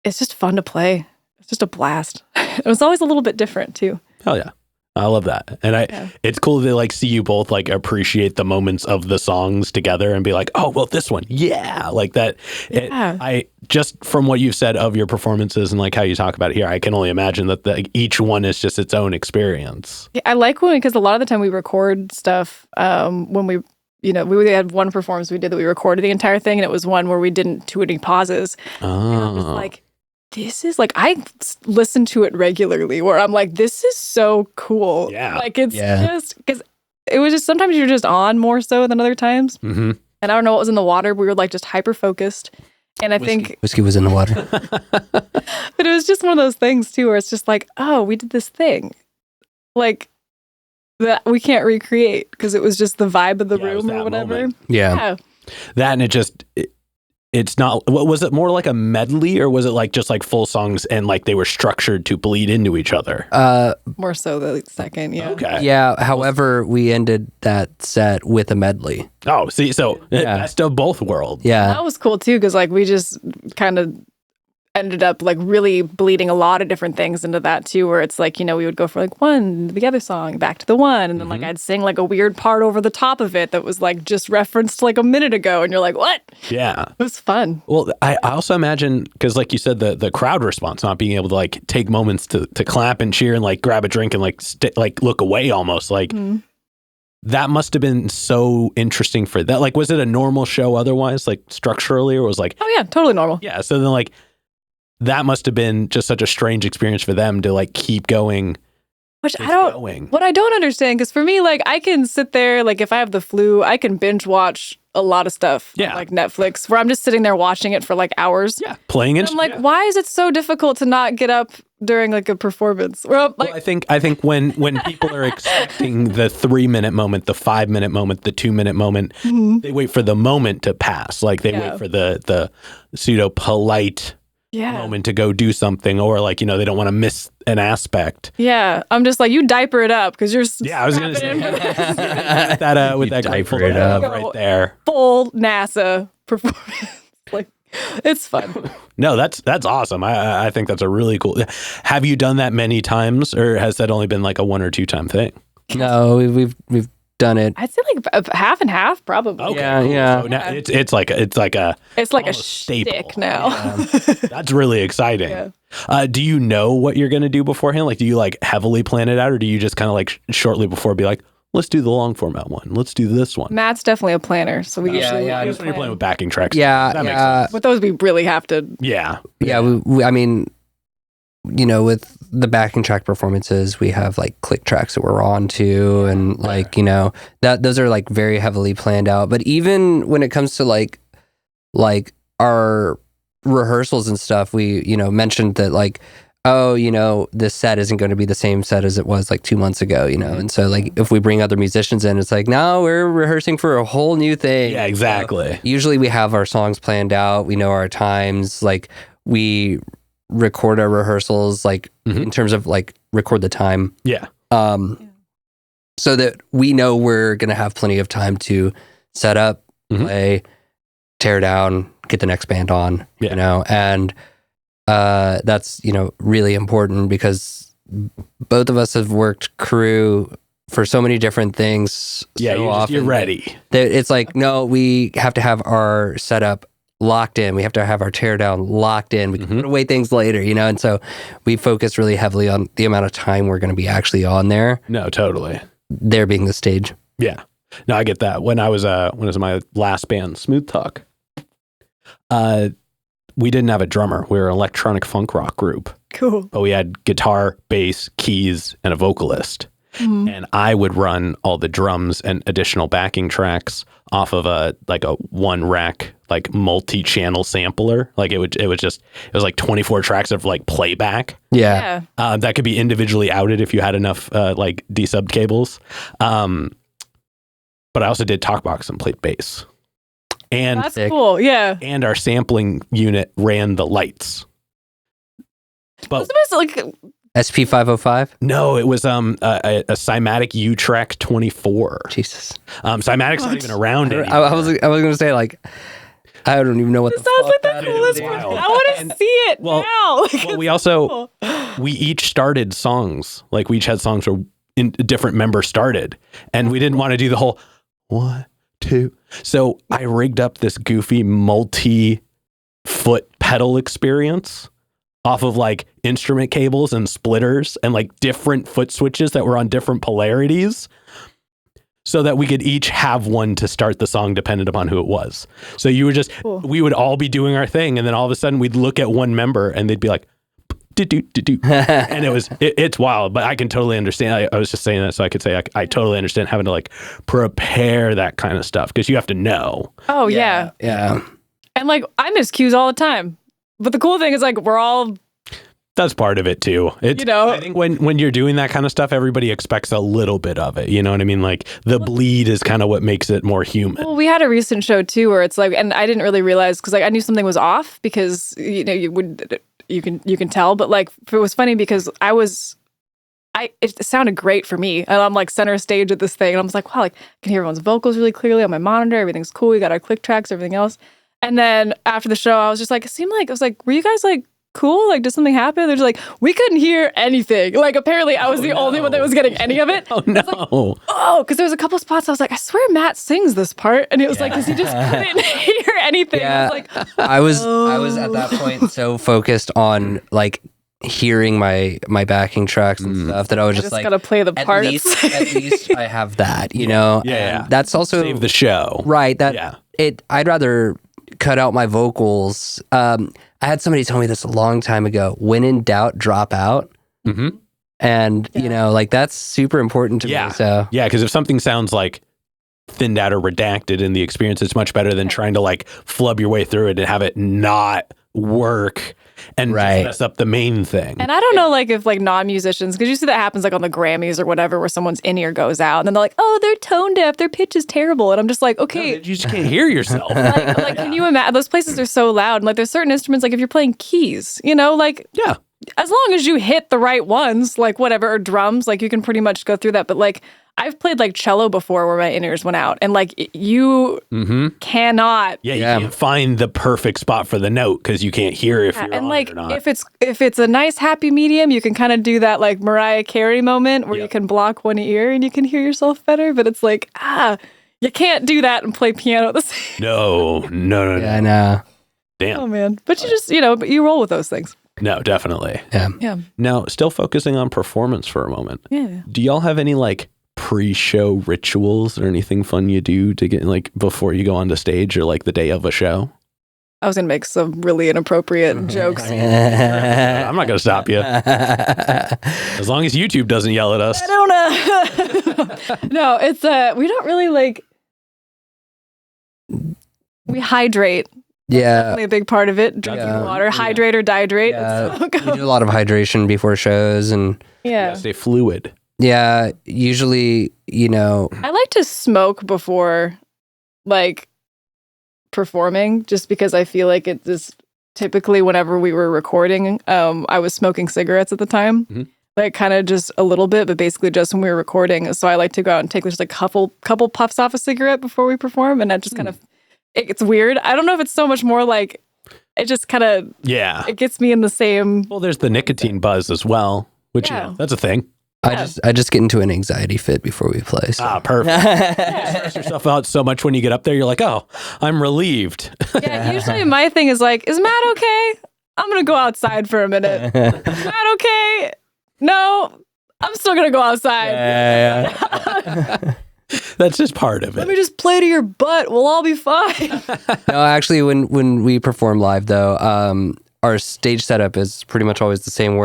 it's just fun to play. It's just a blast. It was always a little bit different too. Hell yeah. I love that. And it's cool to like see you both like appreciate the moments of the songs together and be like, oh, well, this one. Yeah. Like that. Yeah. I just from what you've said of your performances and like how you talk about it here, I can only imagine that each one is just its own experience. Yeah, I like because a lot of the time we record stuff when we had one performance we did that we recorded the entire thing, and it was one where we didn't do any pauses. Oh. And I'm just like, this is like, I listen to it regularly where I'm like, this is so cool. Yeah. Like it's just, because it was just, sometimes you're just on more so than other times. Mm-hmm. And I don't know what was in the water. We were like just hyper focused. And I think whiskey was in the water. But it was just one of those things too, where it's just like, oh, we did this thing. Like that we can't recreate because it was just the vibe of the room or whatever. Moment. Yeah. That and it's not, what was it, more like a medley, or was it like just like full songs and like they were structured to bleed into each other? More so the second, yeah. Okay. Yeah, however, we ended that set with a medley. Oh, see, so best of both worlds. Yeah. That was cool too, because like we just kind of ended up like really bleeding a lot of different things into that too, where it's like, you know, we would go for like one, the other song, back to the one, and then like I'd sing like a weird part over the top of it that was like just referenced like a minute ago, and you're like, what? Yeah. It was fun. Well, I also imagine, because like you said, the crowd response, not being able to like take moments to clap and cheer and like grab a drink and like look away almost, like that must have been so interesting for that. Like, was it a normal show otherwise, like structurally, or was like, oh yeah, totally normal. Yeah. So then like, that must have been just such a strange experience for them to like keep going. What I don't understand, because for me, like I can sit there, like if I have the flu, I can binge watch a lot of stuff on, like Netflix, where I'm just sitting there watching it for like hours. Yeah, playing it. I'm like, why is it so difficult to not get up during like a performance? Well, I think when people are expecting the 3-minute moment, the 5-minute moment, the 2-minute moment, they wait for the moment to pass. Like they wait for the pseudo polite moment to go do something, or like, you know, they don't want to miss an aspect. Yeah, I'm just like, you diaper it up, because you're I was gonna say that with that diaper it up right there, full NASA performance. Like, it's fun. No, that's awesome. I think that's a really cool. Have you done that many times, or has that only been like a 1 or 2 time thing? No, we've done it. I'd say like half and half, probably. Okay, yeah, cool. yeah. So now it's like a shtick now. That's really exciting. Yeah. Do you know what you're going to do beforehand? Like, do you like heavily plan it out, or do you just kind of like shortly before be like, let's do the long format one, let's do this one? Matt's definitely a planner, so we usually I guess when you're playing with backing tracks. Yeah, that makes sense. With those, we really have to. Yeah. We I mean, you know, with the backing track performances, we have like click tracks that we're on to, and like, you know, that those are like very heavily planned out. But even when it comes to like our rehearsals and stuff, we, you know, mentioned that like, oh, you know, this set isn't going to be the same set as it was like 2 months ago, you know? And so like, if we bring other musicians in, it's like, no, we're rehearsing for a whole new thing. Yeah, exactly. So usually we have our songs planned out. We know our times. Like we record our rehearsals, like in terms of like record the time. Yeah. So that we know we're going to have plenty of time to set up, play, tear down, get the next band on, you know, and that's, you know, really important, because both of us have worked crew for so many different things. Yeah, so you're ready. It's like, no, we have to have our setup locked in. We have to have our tear down locked in. We can put away things later, you know? And so we focus really heavily on the amount of time we're going to be actually on there. No, totally. There being the stage. Yeah. No, I get that. When I was in my last band, Smooth Talk, we didn't have a drummer. We were an electronic funk rock group. Cool. But we had guitar, bass, keys, and a vocalist. and I would run all the drums and additional backing tracks off of a one rack like multi-channel sampler. Like it was like 24 tracks of like playback. Yeah. That could be individually outed if you had enough like desubbed cables. But I also did talkbox and played bass. And That's cool. Yeah. And our sampling unit ran the lights. But Like SP505? no, it was a Cymatic U-Track 24. Jesus. Cymatic's not even around anymore. I was going to say, like, I don't even know what it sounds like the coolest. wild. I want to see it now. Well, we also we each started songs. Like we each had songs where different members started, and we didn't want to do the whole 1, 2. So I rigged up this goofy multi-foot pedal experience off of like instrument cables and splitters and like different foot switches that were on different polarities, so that we could each have one to start the song dependent upon who it was. So you were just, we would all be doing our thing, and then all of a sudden we'd look at one member and they'd be like, do. And it's wild, but I can totally understand. I was just saying that so I could say I totally understand having to like prepare that kind of stuff, because you have to know. Oh yeah. And like I miss cues all the time, but the cool thing is like we're all. That's part of it too. I think when you're doing that kind of stuff, everybody expects a little bit of it. You know what I mean? Like the bleed is kind of what makes it more human. Well, we had a recent show too where it's like, and I didn't really realize because like I knew something was off because you can tell, but like it was funny because it sounded great for me, and I'm like center stage at this thing, and I was like, wow, like I can hear everyone's vocals really clearly on my monitor. Everything's cool. We got our click tracks, everything else. And then after the show, I was just like, it seemed like I was like, were you guys like cool? Like, did something happen? They're just like, we couldn't hear anything. Like, apparently I was the only one that was getting any of it. Oh, no. Because there was a couple spots I was like, I swear Matt sings this part. And it was like, because he just couldn't hear anything. Yeah. I was like, I was at that point so focused on, like, hearing my backing tracks and stuff that I was just like, gotta play the parts. At least I have that, you know? Yeah. And that's also... Save the show. Right. I'd rather cut out my vocals. I had somebody tell me this a long time ago. When in doubt, drop out. Mm-hmm. And, you know, like that's super important to me. So yeah, because if something sounds like thinned out or redacted in the experience, it's much better than trying to like flub your way through it and have it not work and mess up the main thing. And I don't know, like, if like non-musicians, because you see that happens like on the Grammys or whatever, where someone's in-ear goes out and then they're like, oh, they're tone deaf, their pitch is terrible. And I'm just like, okay. No, you just can't hear yourself. like can you imagine? Those places are so loud. And like there's certain instruments, like if you're playing keys, you know, like, yeah, as long as you hit the right ones, like whatever, or drums, like you can pretty much go through that. But like I've played like cello before where my in-ears went out, and like you cannot. Yeah, you can't find the perfect spot for the note because you can't hear if you're and on like it or not. if it's a nice happy medium, you can kind of do that like Mariah Carey moment where you can block one ear and you can hear yourself better. But it's like you can't do that and play piano at the same. No. Yeah, I know. Damn. Oh man, but you just but you roll with those things. No, definitely. Yeah. Now, still focusing on performance for a moment. Yeah. Do y'all have any like pre-show rituals or anything fun you do to get like before you go onto stage or like the day of a show? I was gonna make some really inappropriate jokes. I'm not gonna stop you. As long as YouTube doesn't yell at us. I don't know. No, it's we don't really like. We hydrate. Yeah. Definitely a big part of it. Drinking water, hydrate or dihydrate. Yeah. We do a lot of hydration before shows, and Stay fluid. yeah, usually, I like to smoke before, like, performing, just because I feel like it is typically whenever we were recording, I was smoking cigarettes at the time. Mm-hmm. Like, kind of just a little bit, but basically just when we were recording. So I like to go out and take just a couple puffs off a cigarette before we perform, and that just kind of, it's weird. I don't know if it's so much more like, it just kind of, it gets me in the same. Well, there's the nicotine buzz as well, which, that's a thing. I just get into an anxiety fit before we play. So. Perfect. You stress yourself out so much when you get up there, you're like, oh, I'm relieved. Yeah, usually my thing is like, is Matt okay? I'm going to go outside for a minute. Matt okay? No, I'm still going to go outside. Yeah. That's just part of it. Let me just play to your butt. We'll all be fine. No, actually, when we perform live, though, our stage setup is pretty much always the same,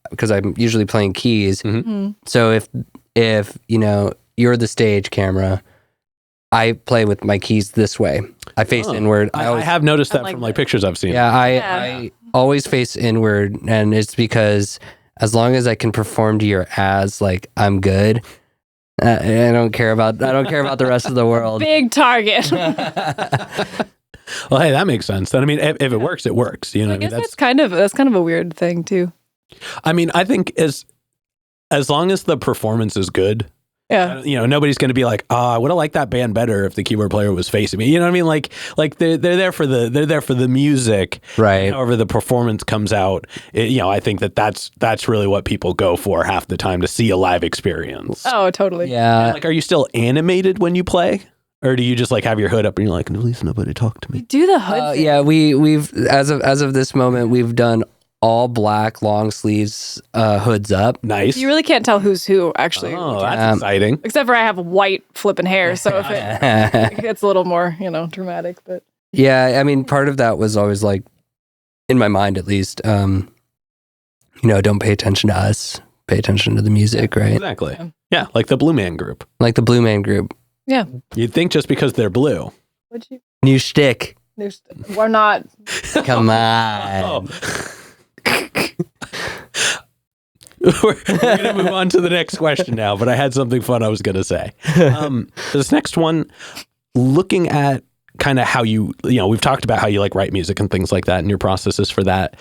because I'm usually playing keys. Mm-hmm. So if, you're the stage camera, I play with my keys this way. I face inward. I have noticed that from pictures I've seen. Yeah, I always face inward, and it's because as long as I can perform to your as, I'm good. I don't care about the rest of the world. Big target. Well, hey, that makes sense. Then, I mean, if it works, it works. You know, I guess that's kind of a weird thing too. I mean, I think as long as the performance is good, yeah, nobody's going to be like, I would have liked that band better if the keyboard player was facing me. You know what I mean? Like they're there for the music, right? However, the performance comes out. I think that's really what people go for half the time, to see a live experience. Oh, totally. Yeah. And, are you still animated when you play? Or do you just have your hood up and you're like, please nobody talk to me? We do the hood thing. Yeah, we've as of this moment, we've done all black long sleeves, hoods up. Nice. You really can't tell who's who, actually. Oh, that's exciting. Except for I have white flipping hair, so if it gets a little more, dramatic. But yeah, I mean, part of that was always in my mind at least, don't pay attention to us, pay attention to the music, right? Exactly. Yeah, like the Blue Man Group. Like the Blue Man Group. Yeah. You'd think just because they're blue. Would you? New shtick. We're not. Come on. We're going to move on to the next question now, but I had something fun I was going to say. This next one, looking at kind of how we've talked about how you write music and things like that and your processes for that.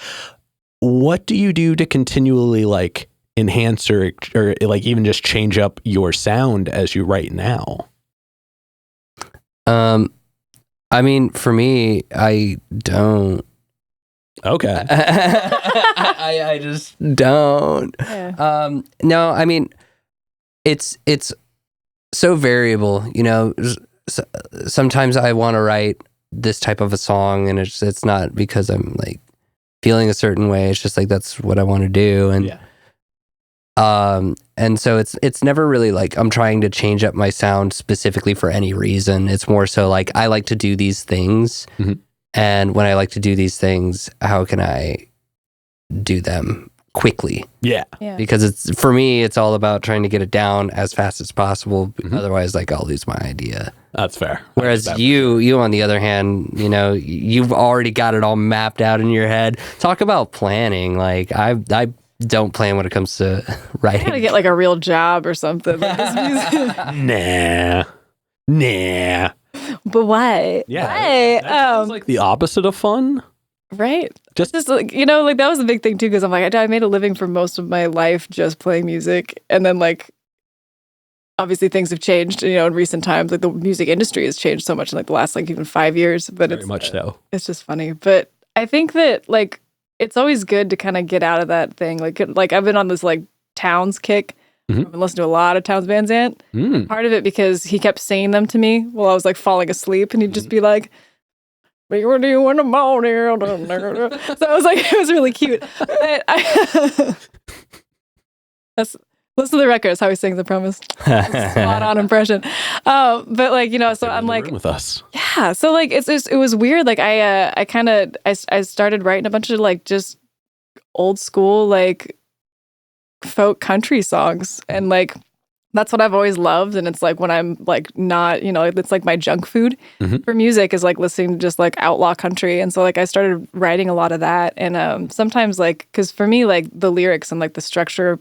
What do you do to continually enhance or even just change up your sound as you write now? I mean, for me, I don't. Okay. I just don't. Yeah. No, I mean, it's so variable, sometimes I want to write this type of a song, and it's not because I'm feeling a certain way. It's just that's what I want to do. And and so it's never really I'm trying to change up my sound specifically for any reason. It's more so I like to do these things. Mm-hmm. And when I like to do these things, how can I do them quickly? Yeah. Because for me, it's all about trying to get it down as fast as possible. Mm-hmm. Otherwise, I'll lose my idea. That's fair. Whereas you on the other hand, you've already got it all mapped out in your head. Talk about planning. I don't plan when it comes to writing. I gotta get a real job or something. This music. Nah. But why? Yeah. Why? That sounds the opposite of fun. Right. Just that was a big thing too, because I'm I made a living for most of my life just playing music, and then obviously things have changed, in recent times. The music industry has changed so much in the last even 5 years. But very much so. It's just funny. But I think that it's always good to kind of get out of that thing. I've been on this Towns kick. Mm-hmm. I've been listening to a lot of Towns Van Zandt. Part of it because he kept singing them to me while I was falling asleep, and he'd just be like, "What do you in the morning?" So I was it was really cute. Listen to the record. That's how he sings. I promise. Spot on impression. But so I'm with us. Yeah. So it was weird. I started writing a bunch of just old school folk country songs, and that's what I've always loved. And it's when I'm not, it's my junk food for music is listening to just outlaw country. And so I started writing a lot of that. And sometimes because for me the lyrics and the structure,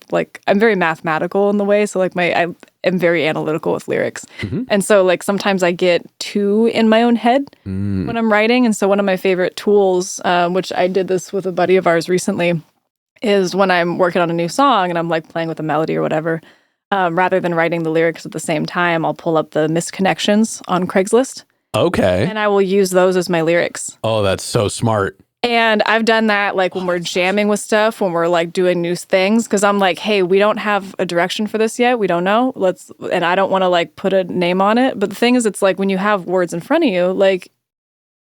I'm very mathematical in the way. So I am very analytical with lyrics. And so sometimes I get too in my own head when I'm writing. And so one of my favorite tools, which I did this with a buddy of ours recently, is when I'm working on a new song and I'm playing with a melody or whatever, rather than writing the lyrics at the same time, I'll pull up the misconnections on Craigslist. Okay. And I will use those as my lyrics. Oh, that's so smart. And I've done that when we're jamming with stuff, when we're doing new things, because I'm hey, we don't have a direction for this yet. We don't know. And I don't want to put a name on it. But the thing is, it's when you have words in front of you,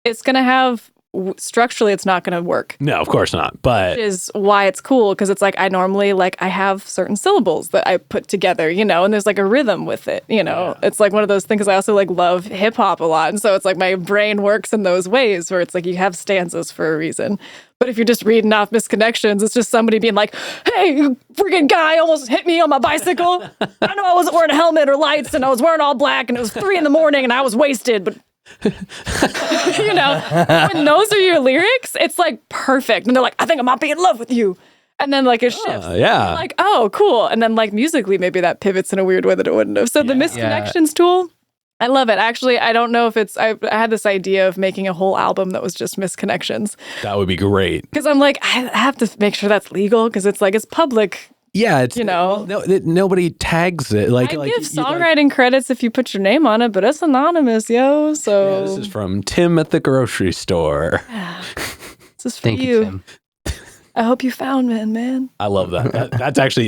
it's going to have structurally it's not going to work. No, of course not. But Which is why it's cool, because it's like I normally I have certain syllables that I put together, and there's like a rhythm with it, It's like one of those things. I also like love hip hop a lot, and so it's like my brain works in those ways where it's like you have stanzas for a reason. But if you're just reading off misconnections, it's just somebody being like, "Hey, you freaking guy almost hit me on my bicycle. I know I wasn't wearing a helmet or lights, and I was wearing all black, and it was 3 a.m. and I was wasted, but." When those are your lyrics, it's like perfect. And they're like, I think I might be in love with you. And then like it shifts. Yeah. Like, oh, cool. And then like musically, maybe that pivots in a weird way that it wouldn't have. So the misconnections tool, I love it. Actually, I don't know if I had this idea of making a whole album that was just misconnections. That would be great. Because I'm like, I have to make sure that's legal because it's like, it's public. Yeah, it's nobody tags it. Like, I give songwriting credits if you put your name on it, but it's anonymous, yo. So this is from Tim at the grocery store. This is for you. Tim. I hope you found me, man. I love that.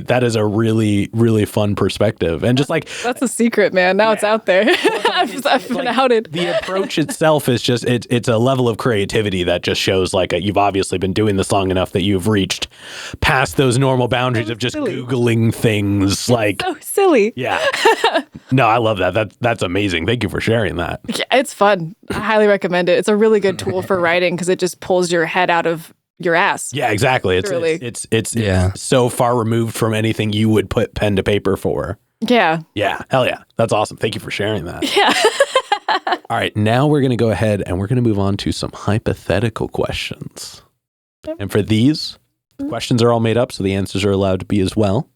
That is a really, really fun perspective. And just like... That's a secret, man. Now it's out there. I've been outed. The approach itself is just, it's a level of creativity that just shows like you've obviously been doing this long enough that you've reached past those normal boundaries of just Googling things. Like so silly. Yeah. No, I love that. That's amazing. Thank you for sharing that. Yeah, it's fun. I highly recommend it. It's a really good tool for writing because it just pulls your head out of your ass. Yeah, exactly. It's so far removed from anything you would put pen to paper for. Yeah. Yeah. Hell yeah. That's awesome. Thank you for sharing that. Yeah. All right. Now we're going to go ahead and we're going to move on to some hypothetical questions. Yep. And for these, the questions are all made up, so the answers are allowed to be as well.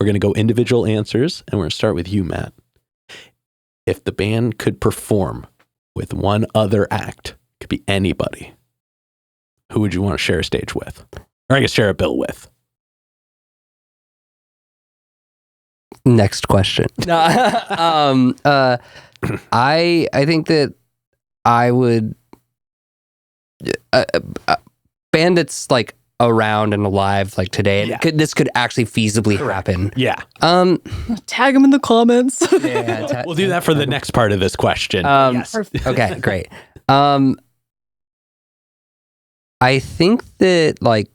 We're going to go individual answers, and we're going to start with you, Matt. If the band could perform with one other act, it could be anybody, who would you want to share a stage with? Or I guess share a bill with? Next question. No, I think that I would band that's like around and alive like today. Yeah. This could actually feasibly happen. Yeah. Tag them in the comments. Yeah, we'll do that for the next part of this question. Yes. Okay, great. I think that like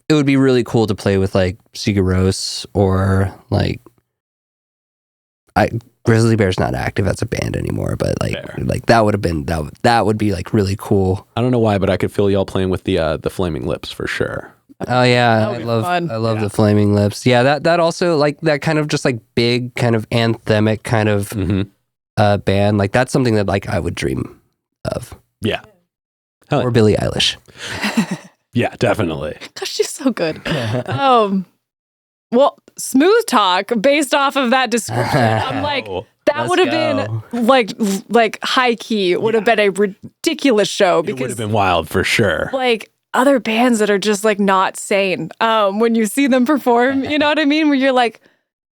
it would be really cool to play with like Sigur Rós or like Grizzly Bear's not active as a band anymore, but like that would have been that would be like really cool. I don't know why, but I could feel y'all playing with the Flaming Lips for sure. Oh yeah, I love the Flaming Lips. Yeah, that also like that kind of just like big kind of anthemic kind of band. Like that's something that like I would dream of. Yeah. Or Billie Eilish. Yeah, definitely. Gosh, she's so good. Well, Smooth Talk, based off of that description, I'm like, that would have been like high key. Would have been a ridiculous show because it would have been wild for sure. Like other bands that are just like not sane. When you see them perform, you know what I mean? Where you're like,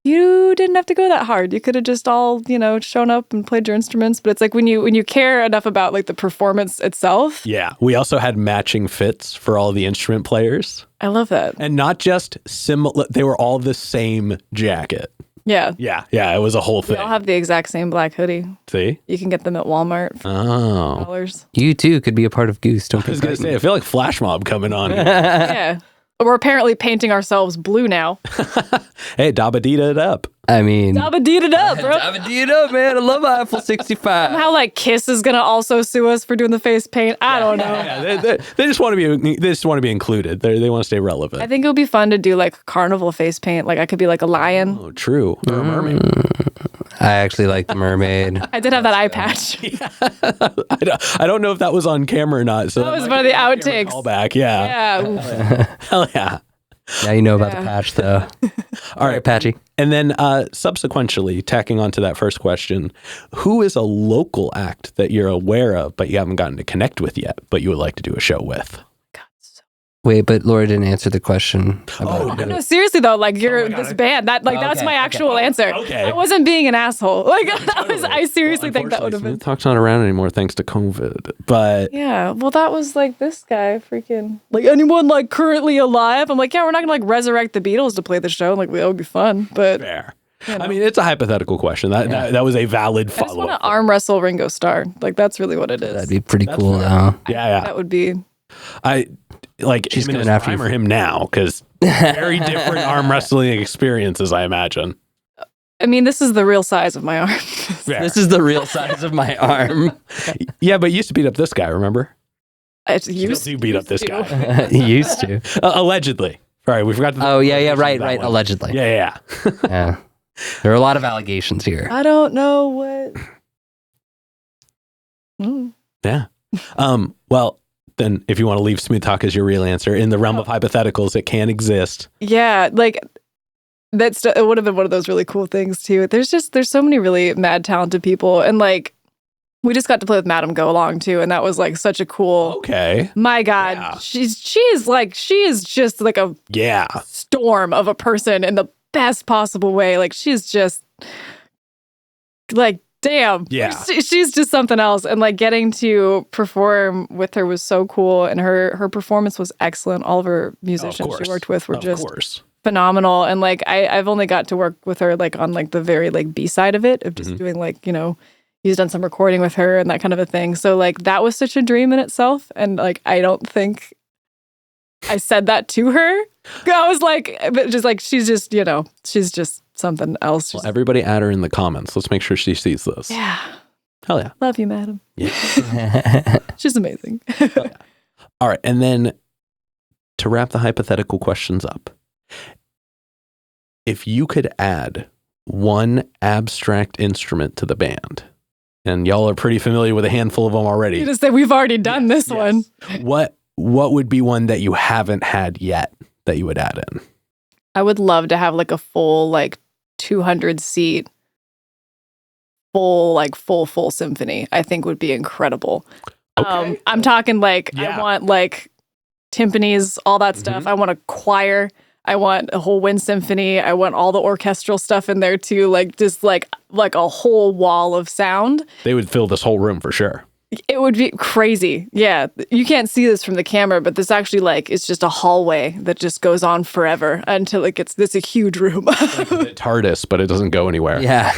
you didn't have to go that hard. You could have just all, shown up and played your instruments. But it's like when you care enough about like the performance itself. Yeah. We also had matching fits for all the instrument players. I love that. And not just similar, they were all the same jacket. Yeah. Yeah. Yeah. It was a whole thing. They all have the exact same black hoodie. See? You can get them at Walmart for $100. You too could be a part of Goose. I was going to say, I feel like Flash Mob coming on. Yeah. We're apparently painting ourselves blue now. Hey, dabba-dee-da it up. I mean... Dabba-dee-da it up, bro. Dabba-dee it up, man. I love Eiffel 65. Somehow, like, Kiss is going to also sue us for doing the face paint. I don't know. Yeah, they just want to be included. They want to stay relevant. I think it would be fun to do, like, carnival face paint. Like, I could be, like, a lion. Oh, true. Or a mermaid. I actually like the mermaid. I did have that eye patch. Yeah. I don't know if that was on camera or not. So that was one of the outtakes. Callback, yeah. Yeah. Hell yeah. Now you know about the patch, though. All right, Patchy. And then subsequently, tacking on to that first question, who is a local act that you're aware of, but you haven't gotten to connect with yet, but you would like to do a show with? Wait, but Laura didn't answer the question. No, seriously though, like you're this band. That's my actual answer. Okay. I wasn't being an asshole. Like that was. I seriously think that would have been. Talk's not around anymore thanks to COVID. But yeah, well, that was like this guy, freaking like anyone like currently alive. I'm like, yeah, we're not gonna like resurrect the Beatles to play the show. Like that would be fun, but fair. You know? I mean, it's a hypothetical question. That was a valid I just want follow-up. to arm wrestle Ringo Starr. Like, that's really what it is. That'd be pretty That's cool, fair. though. Yeah. That would be. I like She's him in his coming after prime you. or him now, because very different arm wrestling experiences, I imagine. I mean, this is the real size of my arm. Fair. This is the real size of my arm. Yeah, but you used to beat up this guy, remember? You Still do beat up this guy. He used to. Allegedly. All right, we forgot to. Oh, yeah, right. Allegedly. Yeah. Yeah. There are a lot of allegations here. I don't know what. Yeah. Well, then if you want to leave smooth talk as your real answer, in the realm of hypotheticals, it can exist. Yeah, like it would have been one of those really cool things too. There's so many really mad talented people, and like we just got to play with Madam Go Along too, and that was like such a cool. Okay. My God, Yeah. she is just like a storm of a person in the best possible way. Like she's just like. Damn. Yeah. She's just something else. And like getting to perform with her was so cool. And her performance was excellent. All of her musicians she worked with were just phenomenal. And like I've only got to work with her like on like the very like B-side of it of just doing like, you know, he's done some recording with her and that kind of a thing. So like that was such a dream in itself. And like I don't think I said that to her. I was like, but just like she's just, you know, she's just something else. Well, everybody add her in the comments. Let's make sure she sees this. Yeah. Hell yeah. Love you, madam. Yeah. She's amazing. Yeah. All right. And then to wrap the hypothetical questions up, if you could add one abstract instrument to the band, and y'all are pretty familiar with a handful of them already. You just said we've already done this one. What would be one that you haven't had yet that you would add in? I would love to have like a full like 200 seat full symphony. I think would be incredible. Okay. I'm talking like I want like timpanis, all that stuff. I want a choir. I want a whole wind symphony. I want all the orchestral stuff in there too. Like just like a whole wall of sound. They would fill this whole room for sure. It would be crazy. Yeah. You can't see this from the camera, but this actually like is just a hallway that just goes on forever until it gets this a huge room. Like the TARDIS, but it doesn't go anywhere. Yeah.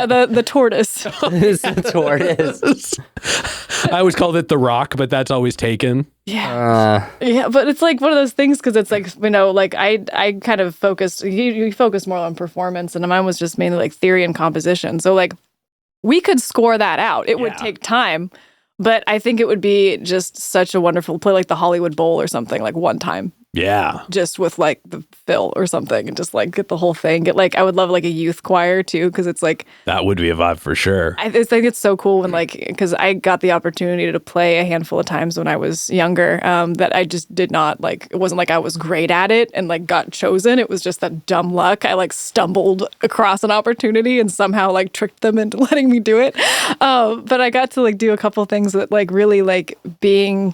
The tortoise. It's the tortoise. I always called it the Rock, but that's always taken. Yeah. Yeah, but it's like one of those things because it's like, you know, like I kind of focused, you focus more on performance and mine was just mainly like theory and composition. So like we could score that out. It would take time, but I think it would be just such a wonderful play like the Hollywood Bowl or something like one time. Yeah. Just with like the fill or something and just like get the whole thing. Get like, I would love like a youth choir too. Cause it's like, that would be a vibe for sure. I think it's so cool when like, cause I got the opportunity to play a handful of times when I was younger, that I just did not like, it wasn't like I was great at it and like got chosen. It was just that dumb luck. I like stumbled across an opportunity and somehow like tricked them into letting me do it. But I got to like do a couple things that like really like being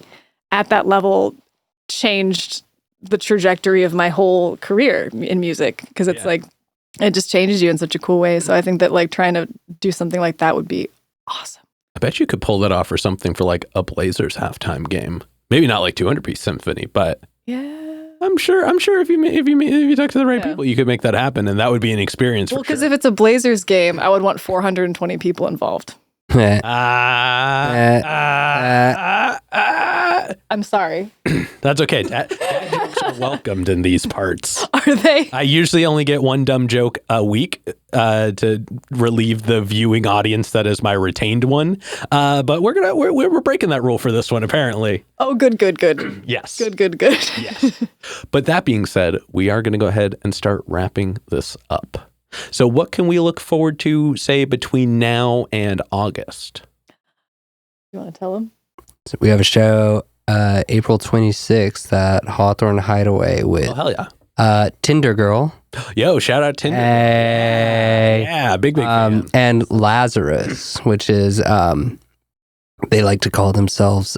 at that level changed the trajectory of my whole career in music because it's like it just changes you in such a cool way. So I think that like trying to do something like that would be awesome. I bet you could pull that off for something for like a Blazers halftime game. Maybe not like 200-piece symphony, but I'm sure if you talk to the right people, you could make that happen, and that would be an experience. Well, because if it's a Blazers game, I would want 420 people involved. I'm sorry. That's okay. Dad jokes are welcomed in these parts. Are they? I usually only get one dumb joke a week to relieve the viewing audience that is my retained one. But we're breaking that rule for this one apparently. Oh, good. Yes. Good. Yes. But that being said, we are going to go ahead and start wrapping this up. So what can we look forward to, say, between now and August? You want to tell them? So we have a show April 26th at Hawthorne Hideaway with hell yeah. Tinder Girl. Yo, shout out Tinder. Hey. Yeah, big fan. And Lazarus, which is they like to call themselves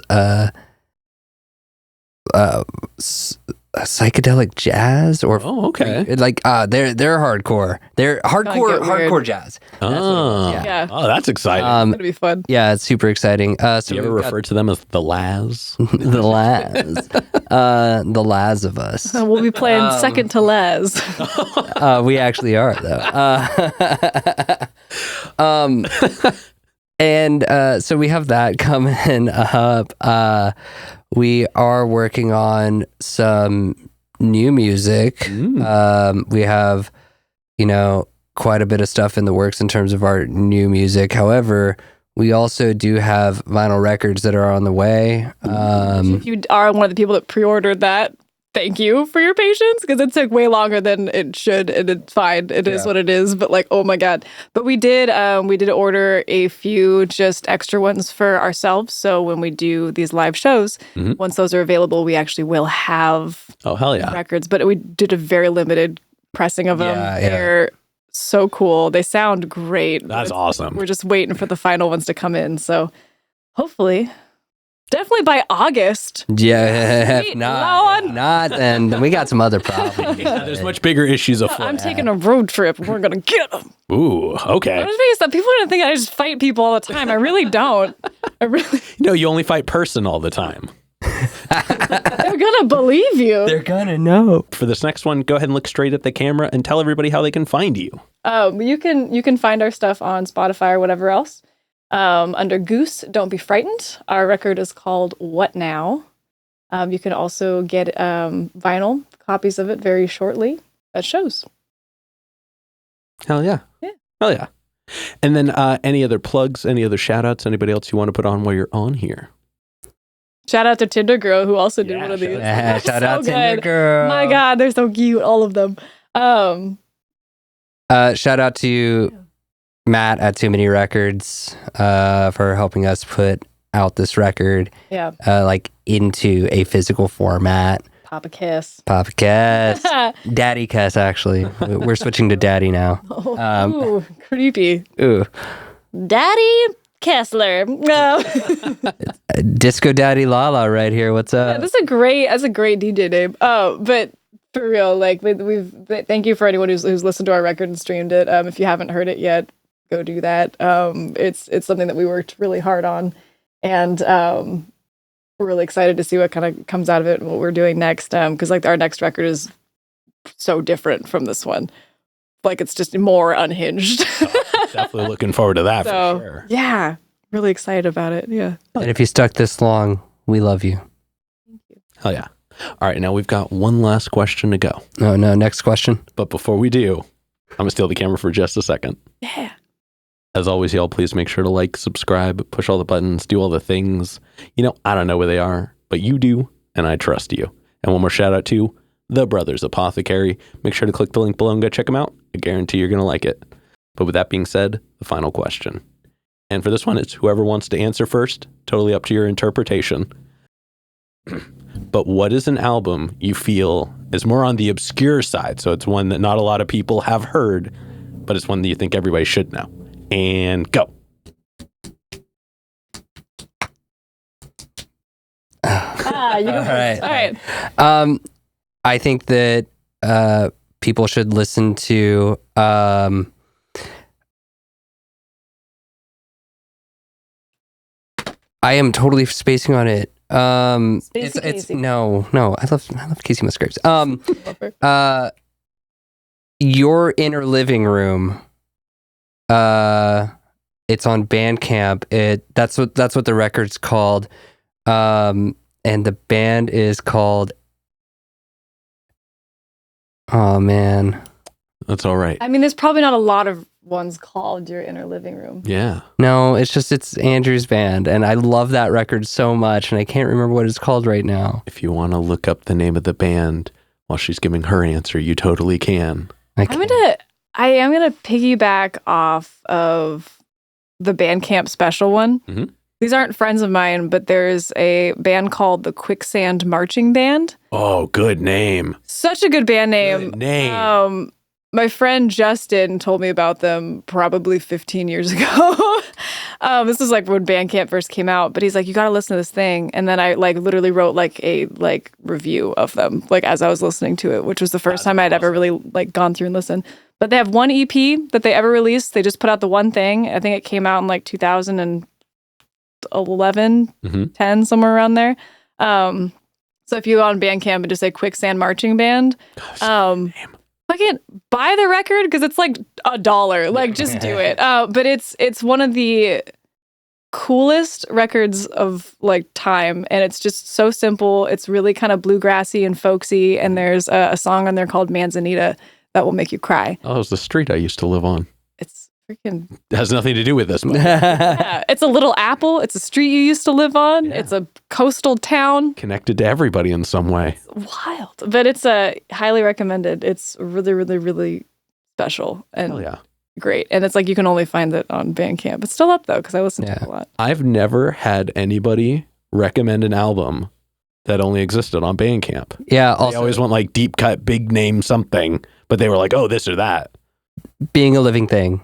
psychedelic jazz or okay. like they're hardcore. They're hardcore jazz. Yeah. Oh, that's exciting. It's gonna be fun. Yeah, it's super exciting. So Do you ever refer to them as the Laz? the Laz of us. We'll be playing second to Laz. We actually are though. And so we have that coming up. We are working on some new music. We have, quite a bit of stuff in the works in terms of our new music. However, we also do have vinyl records that are on the way. If you are one of the people that pre-ordered that, thank you for your patience, because it took way longer than it should, and it's fine. It is what it is, but like, oh my God. But we did order a few just extra ones for ourselves. So when we do these live shows, once those are available, we actually will have records. But we did a very limited pressing of them. They're so cool. They sound great. That's awesome. We're just waiting for the final ones to come in. So hopefully... definitely by August. Yeah, if not, then we got some other problems. There's much bigger issues afoot. I'm taking a road trip. We're going to get them. Ooh, okay. I'm just making stuff. People are going to think I just fight people all the time. I really don't. No, you only fight person all the time. They're going to believe you. They're going to know. For this next one, go ahead and look straight at the camera and tell everybody how they can find you. You can find our stuff on Spotify or whatever else. Under Goose, Don't Be Frightened. Our record is called What Now? You can also get vinyl copies of it very shortly at shows. Hell yeah. Yeah. Hell yeah. And then any other plugs, any other shout outs, anybody else you want to put on while you're on here? Shout out to Tinder Girl, who also did one of these. Yeah, shout out to Tinder Girl. My God, they're so cute, all of them. Shout out to Matt at Too Many Records for helping us put out this record into a physical format. Papa Kiss. Daddy Kiss, actually. We're switching to Daddy now. Ooh, creepy. Ooh. Daddy Kessler. No. Disco Daddy Lala right here. What's up? Yeah, that's a great DJ name. Oh, but for real, like thank you for anyone who's listened to our record and streamed it. If you haven't heard it yet, go do that. It's something that we worked really hard on, and we're really excited to see what kind of comes out of it and what we're doing next. Because like our next record is so different from this one. Like it's just more unhinged. Definitely looking forward to that for sure. Yeah, really excited about it. Yeah. And if you stuck this long, we love you. Thank you. Hell yeah. All right, now we've got one last question to go. Oh no, next question. But before we do, I'm gonna steal the camera for just a second. Yeah. As always, y'all, please make sure to like, subscribe, push all the buttons, do all the things. I don't know where they are, but you do, and I trust you. And one more shout out to the Brothers Apothecary. Make sure to click the link below and go check them out. I guarantee you're going to like it. But with that being said, the final question. And for this one, it's whoever wants to answer first. Totally up to your interpretation. But what is an album you feel is more on the obscure side? So it's one that not a lot of people have heard, but it's one that you think everybody should know. And go. You go first. All right. I think that people should listen to I am totally spacing on it. It's no. I love Casey Musgraves. Your Inner Living Room. It's on Bandcamp. That's what the record's called. And the band is called. Oh man, that's all right. I mean, there's probably not a lot of ones called Your Inner Living Room. Yeah. No, it's Andrew's band, and I love that record so much, and I can't remember what it's called right now. If you want to look up the name of the band while she's giving her answer, you totally can. I am gonna piggyback off of the Bandcamp special one. Mm-hmm. These aren't friends of mine, but there's a band called the Quicksand Marching Band. Oh, good name. Such a good band name. Good name. My friend Justin told me about them probably 15 years ago. This was like when Bandcamp first came out, but he's like, you got to listen to this thing. And then I like literally wrote like a like review of them, like as I was listening to it, which was the first time I'd ever really like gone through and listened. But they have one EP that they ever released. They just put out the one thing. I think it came out in like 2011, 10, somewhere around there. So if you go on Bandcamp and just say Quicksand Marching Band, fucking buy the record because it's like $1. Like, just do it. But it's one of the coolest records of like time, and it's just so simple. It's really kind of bluegrassy and folksy, and there's a song on there called Manzanita that will make you cry. Oh, it was the street I used to live on. It's freaking... It has nothing to do with this. Yeah, it's a little apple. It's a street you used to live on. Yeah. It's a coastal town. Connected to everybody in some way. It's wild. But it's highly recommended. It's really, really, really special and great. And it's like you can only find it on Bandcamp. It's still up though, because I listen to it a lot. I've never had anybody recommend an album that only existed on Bandcamp. Yeah. Also, they always want like deep cut, big name something, but they were like, oh, this or that. Being a Living Thing.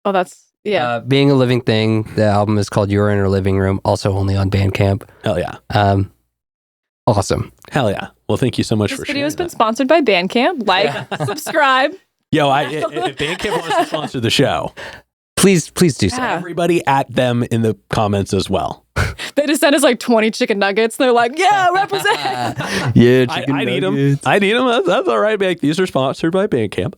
Oh, that's, yeah. Being a Living Thing. The album is called Your Inner Living Room, also only on Bandcamp. Hell yeah. Awesome. Hell yeah. Well, thank you so much for sharing. This video has been sponsored by Bandcamp. Like, subscribe. Yo, if Bandcamp wants to sponsor the show, please do so. Everybody at them in the comments as well. They just sent us like 20 chicken nuggets. They're like, yeah, represent. Yeah, I need them. I need them. That's all right. Like, these are sponsored by Bandcamp.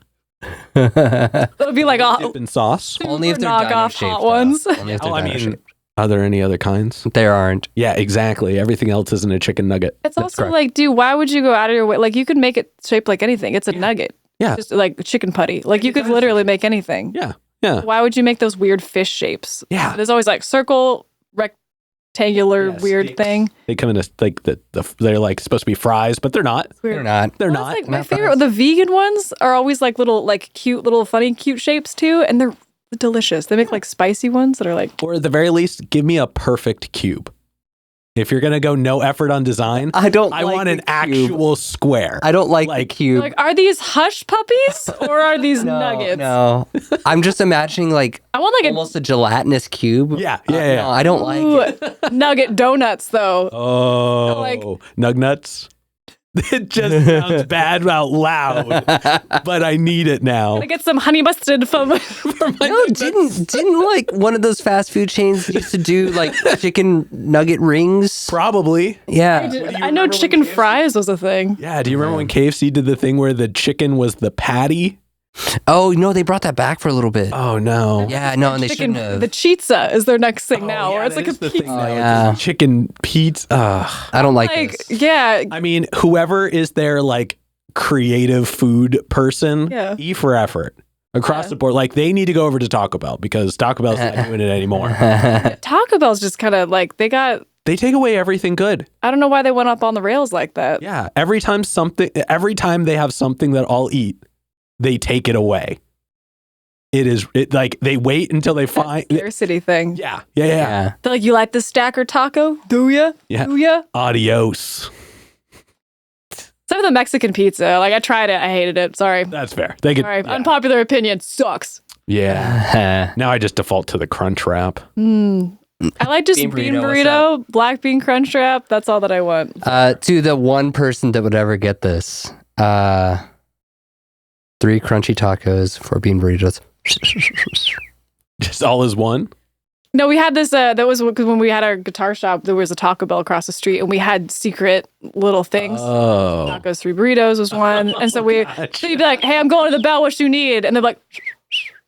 It'll be like dip and sauce. Only if they're knockoff hot ones. Only if they're I mean, are there any other kinds? There aren't. Yeah, exactly. Everything else isn't a chicken nugget. It's also like, dude, why would you go out of your way? Like, you could make it shaped like anything. It's a nugget. Yeah. Just like chicken putty. Like, you could literally make anything. Yeah. Yeah. Why would you make those weird fish shapes? Yeah. There's always like circle, rectangular, weird thing. They come in a, like they're like supposed to be fries, but they're not. They're not. They're not. Like my favorite, the vegan ones are always like little, like cute, little funny, cute shapes too, and they're delicious. They make like spicy ones that are like. Or at the very least, give me a perfect cube. If you're gonna go no effort on design, I want an actual square. I don't like the cube. Like, are these hush puppies or are these nuggets? No, I'm just imagining like I want like almost a gelatinous cube. Yeah. No, I don't like it. Nugget donuts though. Oh, like nug nuts. It just sounds bad out loud, but I need it now. I get some honey mustard for my. No, didn't like one of those fast food chains used to do like chicken nugget rings? Probably. Yeah. I know chicken fries was a thing. Yeah. Do you remember when KFC did the thing where the chicken was the patty? Oh no, they brought that back for a little bit. Oh no. Yeah, no, and they shouldn't have. The chizza is their next thing now, where it's like a pizza. Chicken pizza. I don't like this. Yeah. I mean, whoever is their like creative food person, E for effort across the board. Like they need to go over to Taco Bell because Taco Bell's not doing it anymore. Taco Bell's just kind of like they take away everything good. I don't know why they went up on the rails like that. Yeah. Every time they have something that I'll eat, they take it away. It like they wait until they find scarcity thing. Yeah. They're like, you like the stacker taco? Do ya? Yeah. Do ya? Adios. Some of the Mexican pizza, like I tried it, I hated it. Sorry. That's fair. They could. Sorry. Unpopular opinion, sucks. Yeah. Now I just default to the Crunch Wrap. I like just bean burrito, black bean crunch wrap. That's all that I want. To the one person that would ever get this, 3 crunchy tacos, 4 bean burritos. Just all as one? No, we had this, that was because when we had our guitar shop, there was a Taco Bell across the street and we had secret little things. Oh. Tacos, 3 burritos was one. And so so you'd be like, hey, I'm going to the Bell, what you need? And they're like,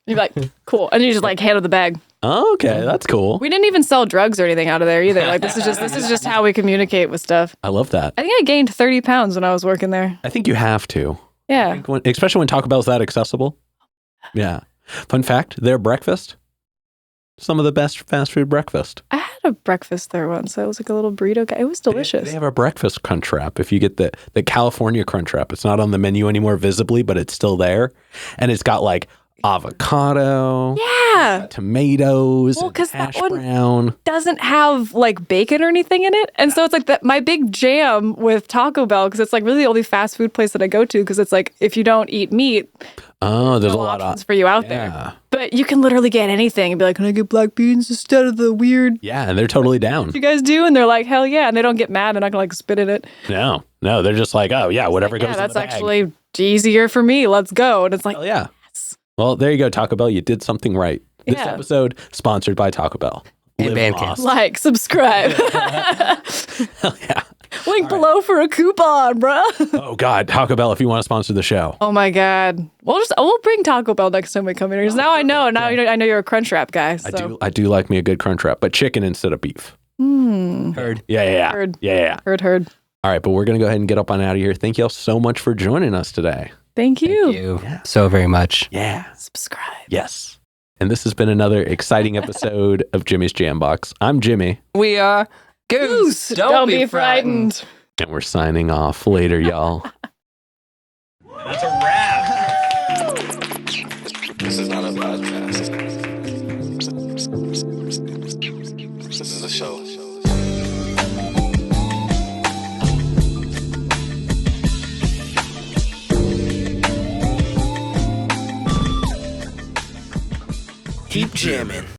you'd be like, cool. And you just like handle the bag. Oh, okay, that's cool. We didn't even sell drugs or anything out of there either. Like this is just how we communicate with stuff. I love that. I think I gained 30 pounds when I was working there. I think you have to. Yeah. Especially when Taco Bell's that accessible. Yeah. Fun fact, their breakfast, some of the best fast food breakfast. I had a breakfast there once. It was like a little burrito guy. It was delicious. They have a breakfast crunch wrap. If you get the California crunch wrap, it's not on the menu anymore visibly, but it's still there. And it's got like avocado, Yeah. tomatoes, Well, and 'cause that hash one- brown. Doesn't have like bacon or anything in it. And so it's like that my big jam with Taco Bell, because it's like really the only fast food place that I go to, because it's like if you don't eat meat, Oh, there's a no lot options of for you out yeah. there. But you can literally get anything and be like, can I get black beans instead of the weird Yeah, and they're totally down. you guys do? And they're like, hell yeah. And they don't get mad. They're not gonna like spit in it. No, they're just like, oh yeah, whatever goes Yeah, in that's the bag. actually easier for me. Let's go. And it's like, Hell yeah. yes. Well, there you go, Taco Bell. You did something right. This Yeah. episode sponsored by Taco Bell. And Live Bandcamp. Moss. Like, subscribe. Hell yeah. Link below for a coupon, bruh. Oh God, Taco Bell, if you want to sponsor the show. Oh my God. We'll bring Taco Bell next time we come in here. 'Cause now I know. Now I know you're a Crunchwrap guy. So. I do like me a good crunch wrap, but chicken instead of beef. Heard. Yeah. Heard. Yeah. Heard. All right, but we're gonna go ahead and get up on out of here. Thank you all so much for joining us today. Thank you. Thank you so very much. Yeah. Subscribe. Yes. And this has been another exciting episode of Jimmy's Jambox. I'm Jimmy, We are Goose. Don't be frightened. and we're signing off. Later, y'all. That's a wrap. This is not a podcast. This is a show. Keep jamming.